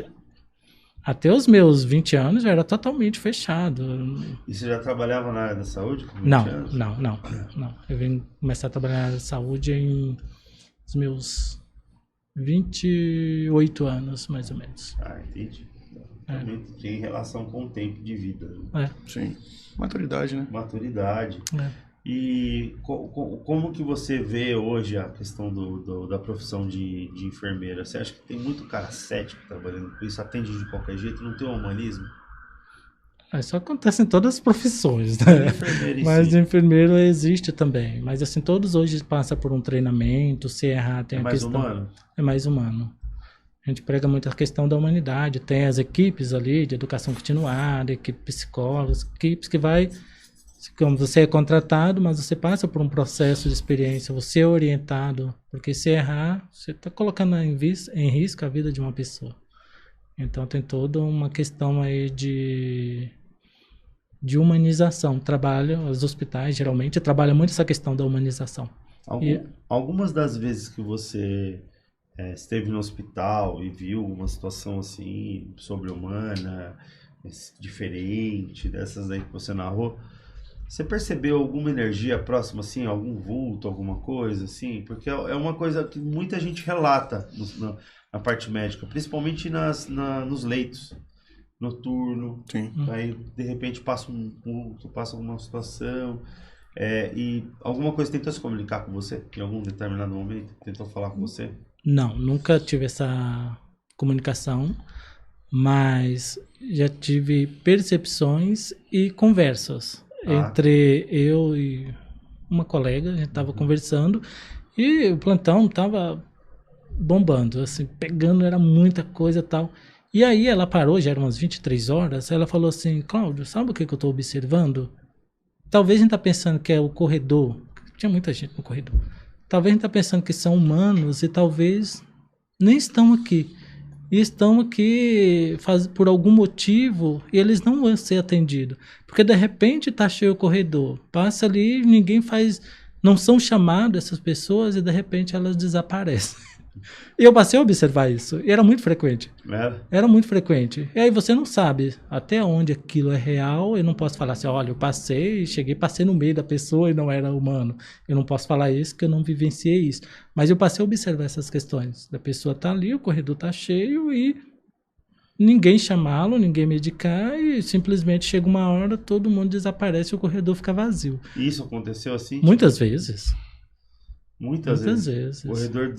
até os meus 20 anos eu era totalmente fechado. E você já trabalhava na área da saúde? Não. Eu vim começar a trabalhar na área da saúde em os meus 28 anos, mais ou menos. Entendi. Também tem relação com o tempo de vida. Sim. Maturidade, né? Maturidade. E como que você vê hoje a questão da profissão de enfermeira? Você acha que tem muito cara cético trabalhando com isso? Atende de qualquer jeito? Não tem um humanismo? Isso acontece em todas as profissões, né? Mas de enfermeiro existe também. Mas assim, todos hoje passam por um treinamento, se errar tem a questão... humano? É mais humano. A gente prega muito a questão da humanidade. Tem as equipes ali de educação continuada, equipe psicólogos, equipes que vai... Como você é contratado, mas você passa por um processo de experiência, você é orientado, porque se errar, você está colocando em risco a vida de uma pessoa. Então tem toda uma questão aí de humanização. Os hospitais geralmente trabalham muito essa questão da humanização. Algumas das vezes que você esteve no hospital e viu uma situação assim, sobre-humana, diferente dessas aí que você narrou, você percebeu alguma energia próxima, assim, algum vulto, alguma coisa, assim? Porque é uma coisa que muita gente relata na parte médica, principalmente nos leitos, noturno. Sim. Aí, de repente, passa um vulto, passa alguma situação, e alguma coisa tentou se comunicar com você em algum determinado momento? Tentou falar com você? Não, nunca tive essa comunicação, mas já tive percepções e conversas. Entre eu e uma colega, a gente estava conversando e o plantão estava bombando, assim, pegando, era muita coisa e tal. E aí ela parou, já eram umas 23 horas, ela falou assim, Cláudio, sabe o que eu estou observando? Talvez a gente está pensando que é o corredor, tinha muita gente no corredor, talvez a gente está pensando que são humanos e talvez nem estão aqui. e estão aqui por algum motivo e eles não vão ser atendidos. Porque de repente está cheio o corredor, passa ali, ninguém faz, não são chamados essas pessoas e de repente elas desaparecem. E eu passei a observar isso, e era muito frequente. Era muito frequente. E aí você não sabe até onde aquilo é real. Eu não posso falar assim, olha, eu passei no meio da pessoa e não era humano. Eu não posso falar isso, porque eu não vivenciei isso. Mas eu passei a observar essas questões. A pessoa tá ali, o corredor tá cheio e ninguém chamá-lo, ninguém medicar, e simplesmente chega uma hora, todo mundo desaparece e o corredor fica vazio. Isso aconteceu assim? Muitas vezes. Muitas vezes. O corredor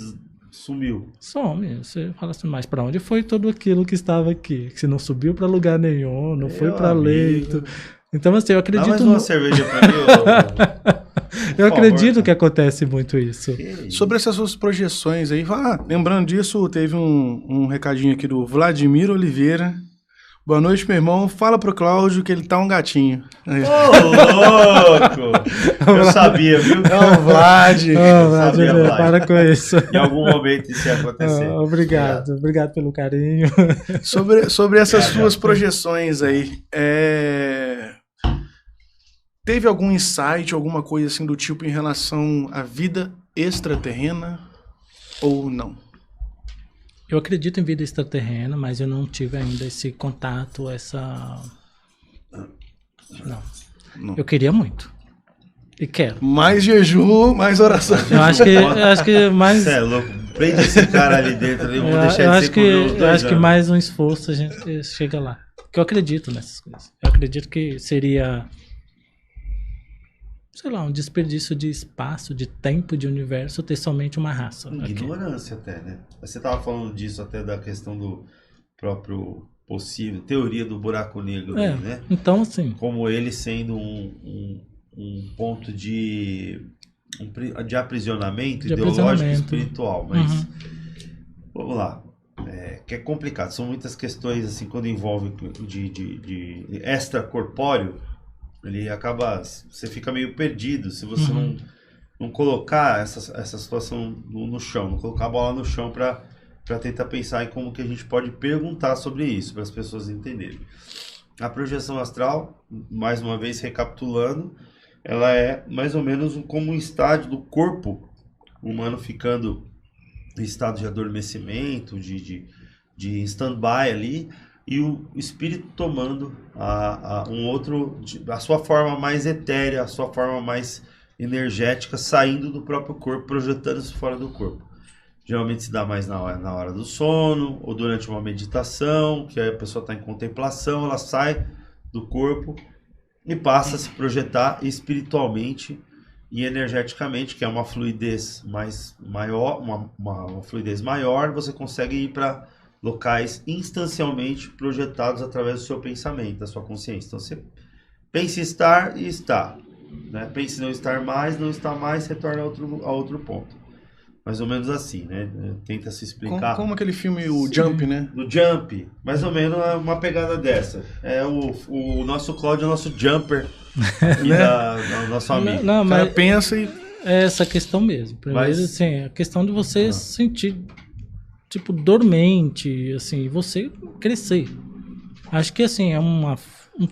sumiu. Some. Você fala assim, mas para onde foi tudo aquilo que estava aqui? Que se não subiu para lugar nenhum, não foi para leito. Então, assim, eu acredito... Dá mais uma cerveja para mim, eu acredito que acontece muito isso. Sobre essas suas projeções aí, lembrando disso, teve um recadinho aqui do Vladimir Oliveira. Boa noite, meu irmão. Fala pro Cláudio que ele tá um gatinho. Ô, louco! Eu sabia, viu? Não, Vlad. Vlad. Para com isso. Em algum momento isso ia acontecer. Obrigado pelo carinho. Sobre essas suas projeções aí, teve algum insight, alguma coisa assim do tipo em relação à vida extraterrena ou não? Eu acredito em vida extraterrena, mas eu não tive ainda esse contato, Não. Eu queria muito. E quero. Mais jejum, mais oração. Eu acho que mais... Você é louco. Prende esse cara ali dentro. Eu acho que mais um esforço a gente chega lá. Porque eu acredito nessas coisas. Eu acredito que seria... sei lá, um desperdício de espaço, de tempo, de universo, ter somente uma raça. Ignorância até, né? Você estava falando disso até da questão do próprio possível, teoria do buraco negro, né? Então, assim... como ele sendo um ponto de aprisionamento ideológico e espiritual. Mas, vamos lá. Que é complicado. São muitas questões, assim, quando envolve de extracorpóreo, ele acaba, você fica meio perdido se você não colocar essa situação no chão, não colocar a bola no chão para tentar pensar em como que a gente pode perguntar sobre isso, para as pessoas entenderem. A projeção astral, mais uma vez recapitulando, ela é mais ou menos como um estágio do corpo humano ficando em estado de adormecimento, de stand-by ali, e o espírito tomando a sua forma mais etérea, a sua forma mais energética, saindo do próprio corpo, projetando-se fora do corpo. Geralmente se dá mais na hora do sono, ou durante uma meditação, que a pessoa está em contemplação, ela sai do corpo e passa a se projetar espiritualmente e energeticamente, que é uma fluidez maior, uma fluidez maior, você consegue ir para locais instancialmente projetados através do seu pensamento, da sua consciência. Então você pensa em estar e está, né? Pensa em não estar mais, não está mais, retorna a outro ponto. Mais ou menos assim, né? Tenta se explicar. Como aquele filme, o Jump, né? Do Jump, mais ou menos uma pegada dessa. É o nosso Cláudio, é o nosso jumper aqui do nosso amigo. Não, mas o cara pensa e... É essa questão mesmo. Primeiro, assim, a questão de você se sentir tipo dormente, assim, você crescer. Acho que assim é um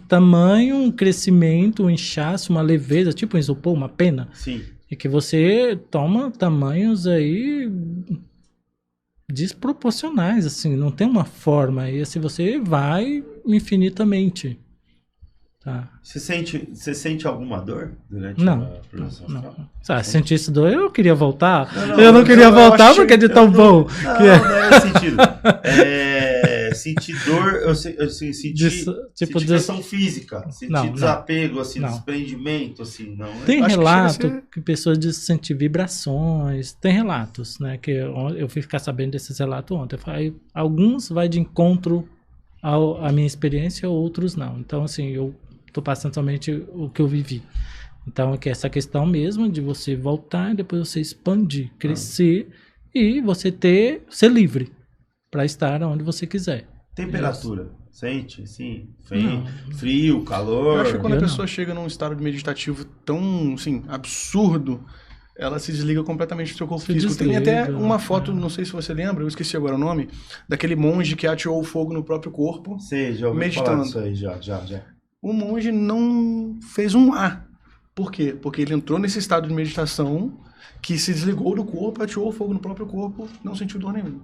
tamanho, um crescimento, um inchaço, uma leveza, tipo um isopor, uma pena. Sim. E que você toma tamanhos aí desproporcionais, assim, não tem uma forma, e assim você vai infinitamente. Tá. Você sente alguma dor durante a projeção astral? Se sentisse dor, eu queria voltar. Eu não queria voltar porque é de tão bom. Não é sentido. Sentir dor, eu senti questão física, sentir desapego, assim, desprendimento, assim, não. Tem relato que pessoas dizem sentir vibrações, tem relatos, né, que eu fui ficar sabendo desses relatos ontem. Alguns vai de encontro à minha experiência, outros não. Então, assim, eu tô passando somente o que eu vivi. Então, é essa questão mesmo de você voltar e depois você expandir, crescer e você ser livre para estar onde você quiser. Temperatura, sente, sim, frio, calor. Eu acho que quando a pessoa chega num estado meditativo tão, assim, absurdo, ela se desliga completamente do seu corpo Se físico. Tem desliga, até uma foto, não sei se você lembra, eu esqueci agora o nome, daquele monge que atirou o fogo no próprio corpo. Sei, já ouvi meditando. falar disso aí, já. O monge não fez um A. Por quê? Porque ele entrou nesse estado de meditação que se desligou do corpo, atirou o fogo no próprio corpo, não sentiu dor nenhuma.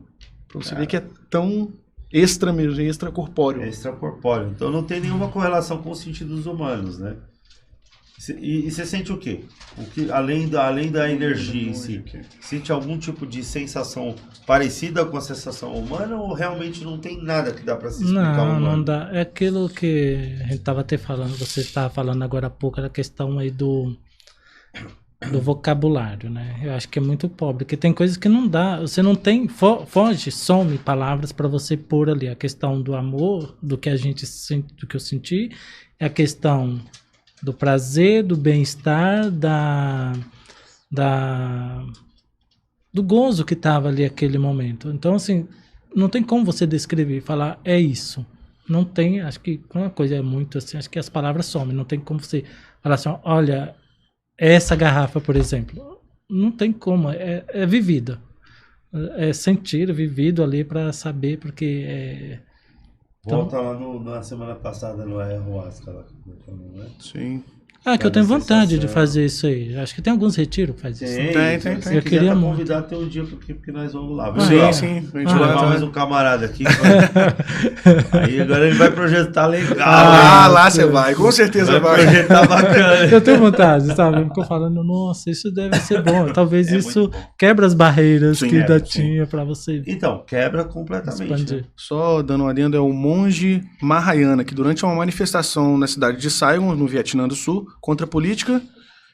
Pra você ver que é tão extra mesmo, extracorpóreo. É extracorpóreo. Então não tem nenhuma correlação com os sentidos humanos, né? E você sente o quê? Além da energia em si, sente algum tipo de sensação parecida com a sensação humana ou realmente não tem nada que dá para se explicar humano? Não dá. É aquilo que a gente estava até falando, você estava falando agora há pouco, da questão aí do vocabulário, né? Eu acho que é muito pobre, porque tem coisas que não dá, você não tem, foge, some palavras para você pôr ali. A questão do amor, do que a gente sente, do que eu senti, é a questão do prazer, do bem-estar, do gozo que estava ali aquele momento. Então, assim, não tem como você descrever, falar, é isso. Não tem, acho que uma coisa é muito assim, acho que as palavras somem, não tem como você falar assim, olha, essa garrafa, por exemplo, não tem como, é vivida. É sentir, vivido ali para saber, porque é... Volta lá na semana passada no Ayahuasca lá, né? Sim. que eu tenho vontade de fazer isso aí. Acho que tem alguns retiros que faz isso. Tem. Eu queria muito. Convidar até um dia porque nós vamos lá. Sim. A gente vai levar mais um camarada aqui. Aí agora ele vai projetar legal. Lá você vai, com certeza vai. Projetar bacana. Eu tenho vontade, sabe? Eu fico falando, nossa, isso deve ser bom. Talvez isso quebra as barreiras que ainda tinha pra você. Então, quebra completamente. Expandir. Né? Só dando uma adenda, é o monge Mahayana, que durante uma manifestação na cidade de Saigon, no Vietnã do Sul, contra a política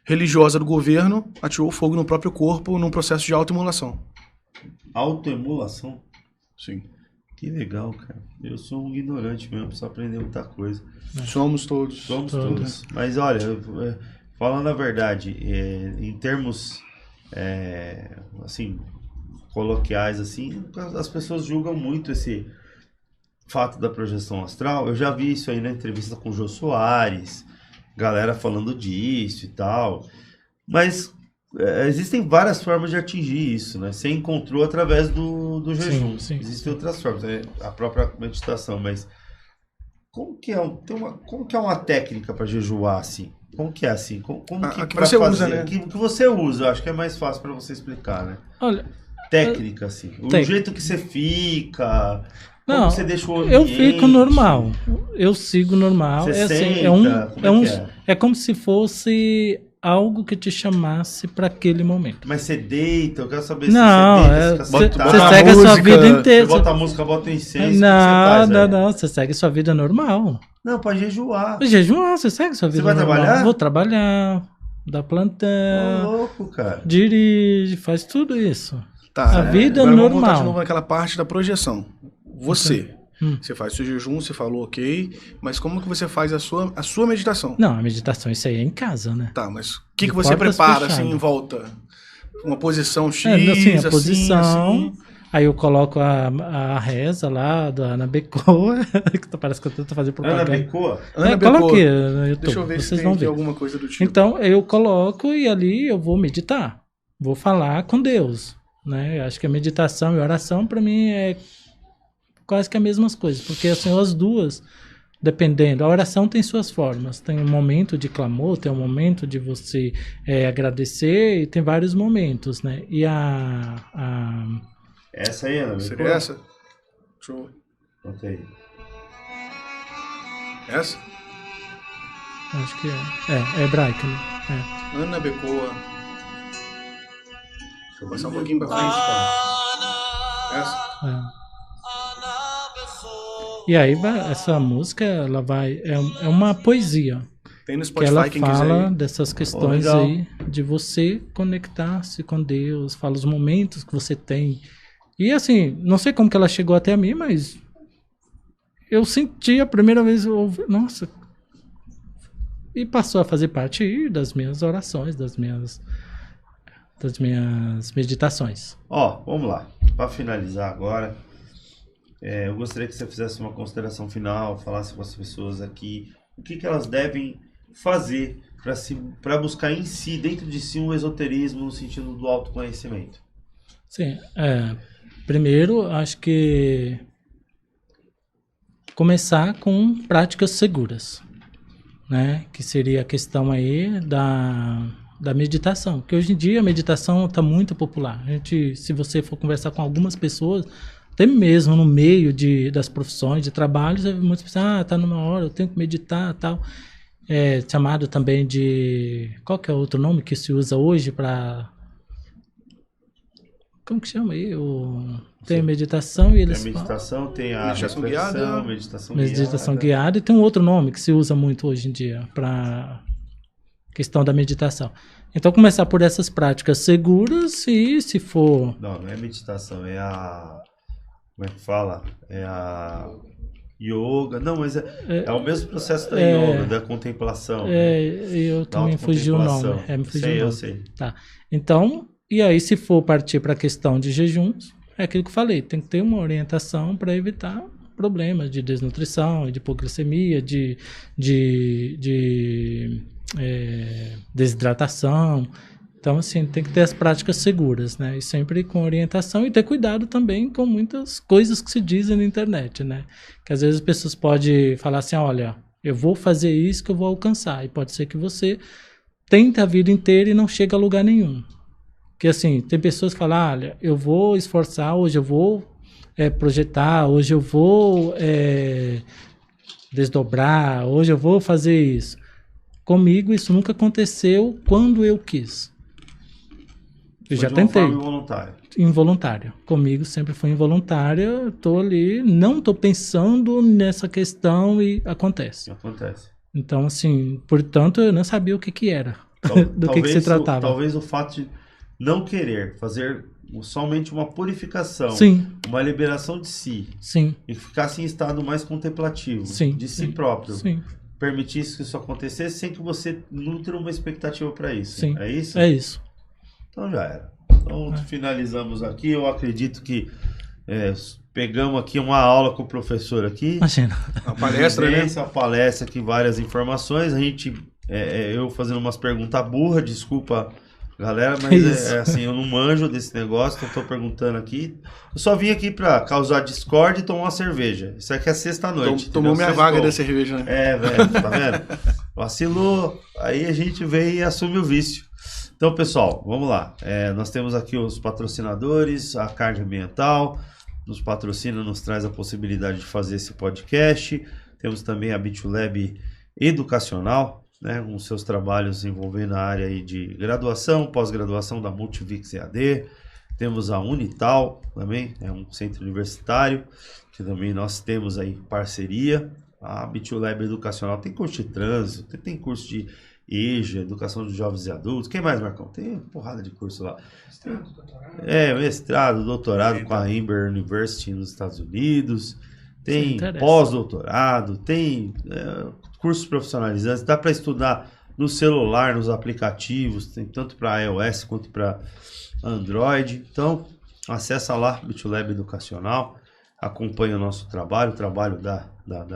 religiosa do governo, atirou fogo no próprio corpo num processo de autoimolação. Autoemulação? Sim. Que legal, cara. Eu sou um ignorante mesmo, preciso aprender muita coisa. Somos todos. Somos todos. Mas olha, falando a verdade, em termos assim, coloquiais, assim, as pessoas julgam muito esse fato da projeção astral. Eu já vi isso aí na entrevista com o Jô Soares, galera falando disso e tal, mas existem várias formas de atingir isso, né? Você encontrou através do jejum. Sim. Existem outras formas, a própria meditação, mas como que é uma técnica para jejuar assim? Como que é assim? Como que você usa, né? Que você usa, eu acho que é mais fácil para você explicar, né? Olha, técnica assim, o jeito que você fica. Não, você deixa o ambiente? Eu fico normal. Eu sigo normal. Você senta, é como se fosse algo que te chamasse para aquele momento. Mas você deita, eu quero saber se você deita. Você segue a sua vida inteira. Você bota a música, bota o incenso. Não, você segue a sua vida normal. Não, pode jejuar. Jejuar, você segue a sua vida normal. Você vai trabalhar? Vou trabalhar, dar plantão. Louco, cara. Dirige, faz tudo isso. Tá, a vida agora normal. Vamos voltar de novo naquela parte da projeção. Você faz seu jejum, você falou ok, mas como que você faz a sua meditação? Não, a meditação, isso aí é em casa, né? Tá, mas o que você prepara assim em volta? Uma posição X, a posição, assim. Aí eu coloco a reza lá da Ana Becoa, que parece que eu tô fazendo propaganda. Ana Becoa? Ana Becoa. Coloquei no YouTube, deixa eu ver se tem aqui alguma coisa do tipo. Então eu coloco e ali eu vou meditar, vou falar com Deus, né? Eu acho que a meditação e a oração para mim é quase que as mesmas coisas, porque assim, as duas, dependendo, a oração tem suas formas, tem um momento de clamor, tem um momento de você agradecer, e tem vários momentos, né? E essa aí, Ana? Seria essa? Deixa eu... Bota aí. Essa? Acho que é hebraica, né? Ana Becoa. Deixa eu passar um pouquinho pra frente, cara. Essa? E aí essa música, ela vai é uma poesia. Tem no Spotify, que ela quem fala quiser dessas questões aí de você conectar-se com Deus, fala os momentos que você tem. E assim, não sei como que ela chegou até mim, mas eu senti a primeira vez, nossa, e passou a fazer parte das minhas orações, das minhas meditações. Vamos lá, para finalizar agora. Eu gostaria que você fizesse uma consideração final, falasse com as pessoas aqui o que elas devem fazer para buscar em si, dentro de si, um esoterismo no sentido do autoconhecimento? Sim, primeiro, acho que começar com práticas seguras, né? Que seria a questão aí da meditação, porque hoje em dia a meditação está muito popular. Se você for conversar com algumas pessoas, até mesmo no meio das profissões, de trabalhos, muitas pessoas, tá numa hora, eu tenho que meditar, tal. É chamado também de, qual que é o outro nome que se usa hoje para, como que chama aí? Tem a meditação e eles tem a meditação, tem a meditação guiada, meditação guiada, e tem um outro nome que se usa muito hoje em dia para questão da meditação. Então começar por essas práticas seguras e se for... Não é meditação, é a... Como é que fala? É a yoga. Não, mas é o mesmo processo da yoga, da contemplação. Eu também fugi o nome. Me fugiu o nome. Eu sei. Tá. Então, e aí se for partir para a questão de jejuns, é aquilo que eu falei, tem que ter uma orientação para evitar problemas de desnutrição, de hipoglicemia, de desidratação. Então, assim, tem que ter as práticas seguras, né? E sempre com orientação e ter cuidado também com muitas coisas que se dizem na internet, né? Que às vezes as pessoas podem falar assim, olha, eu vou fazer isso que eu vou alcançar. E pode ser que você tente a vida inteira e não chegue a lugar nenhum. Porque, assim, tem pessoas que falam, olha, eu vou esforçar, hoje eu vou projetar, hoje eu vou desdobrar, hoje eu vou fazer isso. Comigo isso nunca aconteceu quando eu quis. Eu já tentei. De uma forma involuntária. Involuntário. Comigo sempre foi involuntário. Estou ali, não estou pensando nessa questão e acontece. Acontece. Então, assim, portanto, eu não sabia o que era, do que se tratava. Talvez o fato de não querer fazer somente uma purificação, Sim. Uma liberação de si, Sim. E ficasse em estado mais contemplativo, Sim. de si próprio. Sim. Permitisse que isso acontecesse sem que você nutra uma expectativa para isso. Sim. É isso? É isso. Então já era. Então finalizamos aqui. Eu acredito que pegamos aqui uma aula com o professor aqui. Imagina. Uma palestra, né? Uma palestra aqui, várias informações. A gente, eu fazendo umas perguntas burras, desculpa, galera, mas assim, eu não manjo desse negócio, então tô perguntando aqui. Eu só vim aqui pra causar discórdia e tomar uma cerveja. Isso aqui é sexta-noite. Tomou minha vaga da cerveja, né? Velho, tá vendo? Vacilou, aí a gente vem e assume o vício. Então, pessoal, vamos lá. Nós temos aqui os patrocinadores, a Card Ambiental, nos patrocina, nos traz a possibilidade de fazer esse podcast. Temos também a BitLab Educacional, né, com seus trabalhos envolvendo a área aí de graduação, pós-graduação da Multivix EAD. Temos a Unital, também é um centro universitário, que também nós temos aí parceria. A BitLab Educacional tem curso de trânsito, tem curso de EJA, Educação de Jovens e Adultos. Quem mais, Marcão? Tem uma porrada de curso lá. Mestrado, doutorado com a Amber University nos Estados Unidos. Tem pós-doutorado, tem cursos profissionalizantes. Dá para estudar no celular, nos aplicativos. Tem tanto para iOS quanto para Android. Então, acessa lá, BitLab Educacional. Acompanha o nosso trabalho, o trabalho da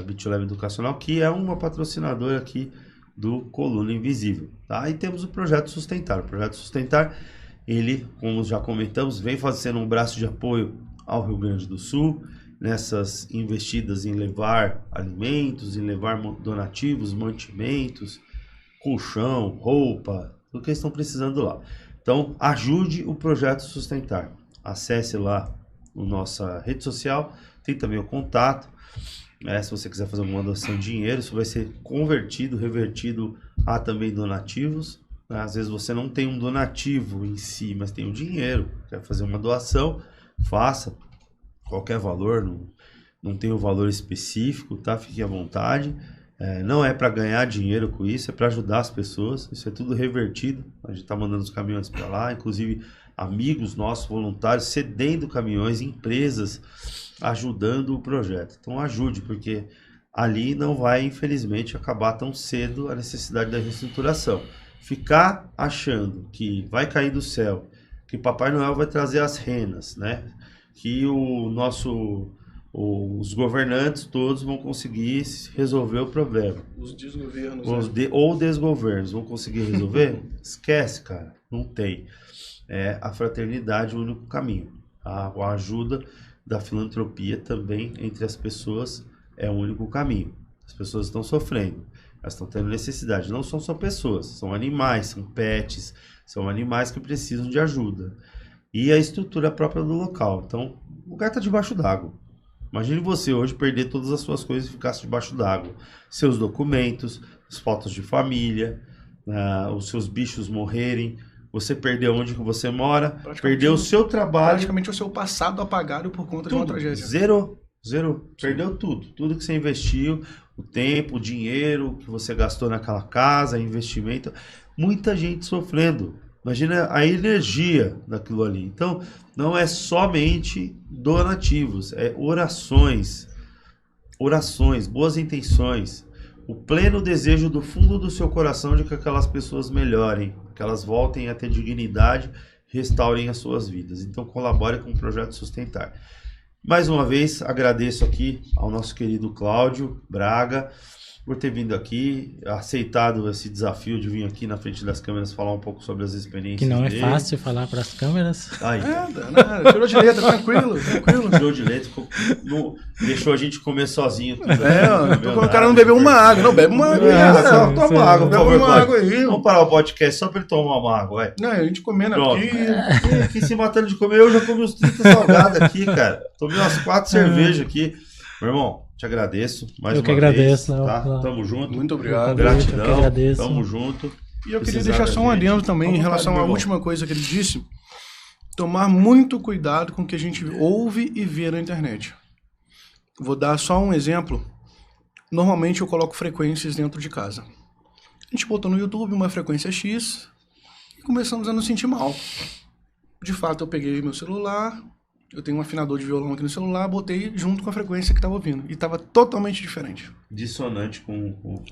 BitLab Educacional, que é uma patrocinadora aqui do Coluna Invisível, tá? E temos o Projeto Sustentar. O Projeto Sustentar, ele, como já comentamos, vem fazendo um braço de apoio ao Rio Grande do Sul, nessas investidas em levar alimentos, em levar donativos, mantimentos, colchão, roupa, tudo que eles estão precisando lá. Então, ajude o Projeto Sustentar. Acesse lá a nossa rede social, tem também o contato. Se você quiser fazer uma doação de dinheiro, isso vai ser convertido, revertido a também donativos. Às vezes você não tem um donativo em si, mas tem o dinheiro, quer fazer uma doação, faça qualquer valor, não tem um valor específico, tá? Fique à vontade. Não é para ganhar dinheiro com isso, é para ajudar as pessoas. Isso é tudo revertido. A gente está mandando os caminhões para lá, inclusive amigos nossos, voluntários, cedendo caminhões, empresas ajudando o projeto. Então ajude, porque ali não vai, infelizmente, acabar tão cedo a necessidade da reestruturação. Ficar achando que vai cair do céu, que Papai Noel vai trazer as renas, né? Que o nosso os governantes todos vão conseguir resolver o problema. Os desgovernos. Ou desgovernos vão conseguir resolver? Esquece, cara. Não tem. É a fraternidade o único caminho. A ajuda da filantropia também entre as pessoas é o único caminho. As pessoas estão sofrendo. Elas estão tendo necessidade. Não são só pessoas. São animais, são pets. São animais que precisam de ajuda. E a estrutura própria do local. Então, o lugar está debaixo d'água. Imagine você hoje perder todas as suas coisas e ficasse debaixo d'água. Seus documentos, as fotos de família, os seus bichos morrerem, você perdeu onde que você mora, perdeu o seu trabalho. Praticamente o seu passado apagado por conta de uma tragédia. Zero. Perdeu tudo. Tudo que você investiu, o tempo, o dinheiro que você gastou naquela casa, investimento. Muita gente sofrendo. Imagina a energia daquilo ali. Então, não é somente donativos, é orações, boas intenções, o pleno desejo do fundo do seu coração de que aquelas pessoas melhorem, que elas voltem a ter dignidade, restaurem as suas vidas. Então, colabore com o Projeto Sustentar. Mais uma vez, agradeço aqui ao nosso querido Cláudio Braga por ter vindo aqui, aceitado esse desafio de vir aqui na frente das câmeras falar um pouco sobre as experiências que não dele. É fácil falar para as câmeras. Aí. Nada, tirou de letra, tranquilo. Tirou de letra, deixou a gente comer sozinho. O cara não bebeu uma água. Não, bebe uma água. Toma água, por favor. Uma água aí. Vamos parar o podcast só para ele tomar uma água, vai. Não, a gente comendo Pronto. aqui se matando de comer, eu já comi uns 30 salgados aqui, cara. Tomei umas 4 cervejas aqui. Meu irmão, te agradeço mais uma vez. Eu que agradeço. Tá? Tamo junto. Muito obrigado. Gratidão. Eu que agradeço. Tamo junto. E eu queria deixar só um adendo também em relação à última coisa que ele disse. Tomar muito cuidado com o que a gente ouve e vê na internet. Vou dar só um exemplo. Normalmente eu coloco frequências dentro de casa. A gente botou no YouTube uma frequência X e começamos a nos sentir mal. De fato, eu peguei meu celular, eu tenho um afinador de violão aqui no celular, botei junto com a frequência que estava ouvindo. E estava totalmente diferente. Dissonante com...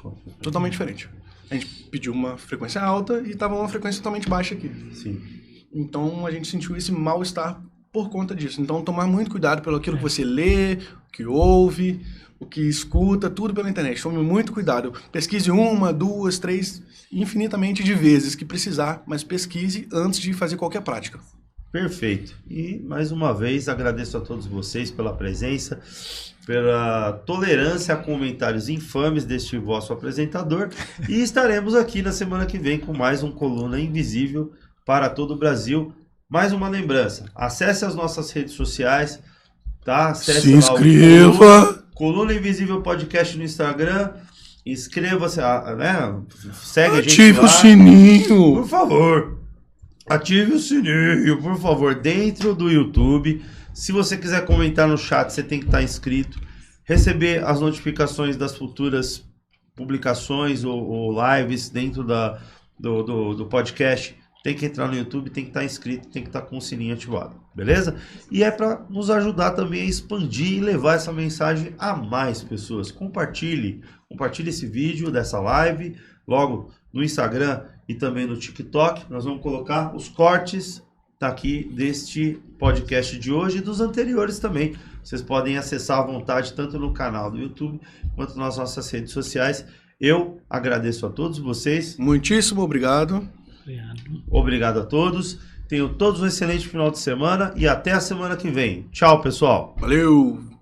Totalmente diferente. A gente pediu uma frequência alta e estava uma frequência totalmente baixa aqui. Sim. Então a gente sentiu esse mal-estar por conta disso. Então tomar muito cuidado pelo aquilo que você lê, o que ouve, o que escuta, tudo pela internet. Tome muito cuidado. Pesquise 1, 2, 3, infinitamente de vezes que precisar, mas pesquise antes de fazer qualquer prática. Perfeito. E mais uma vez agradeço a todos vocês pela presença, pela tolerância a comentários infames deste vosso apresentador. E estaremos aqui na semana que vem com mais um Coluna Invisível para todo o Brasil. Mais uma lembrança, acesse as nossas redes sociais, tá? Acesse Se lá inscreva! Coluna Invisível Podcast no Instagram. Inscreva-se, né? Segue a gente Ative lá. o sininho! Por favor. Ative o sininho, por favor, dentro do YouTube. Se você quiser comentar no chat, você tem que estar inscrito. Receber as notificações das futuras publicações ou lives dentro do podcast. Tem que entrar no YouTube, tem que estar inscrito, tem que estar com o sininho ativado, beleza? E é para nos ajudar também a expandir e levar essa mensagem a mais pessoas. Compartilhe esse vídeo dessa live, logo no Instagram e também no TikTok. Nós vamos colocar os cortes aqui deste podcast de hoje e dos anteriores também. Vocês podem acessar à vontade tanto no canal do YouTube quanto nas nossas redes sociais. Eu agradeço a todos vocês. Muitíssimo obrigado. Obrigado a todos. Tenham todos um excelente final de semana e até a semana que vem. Tchau, pessoal. Valeu!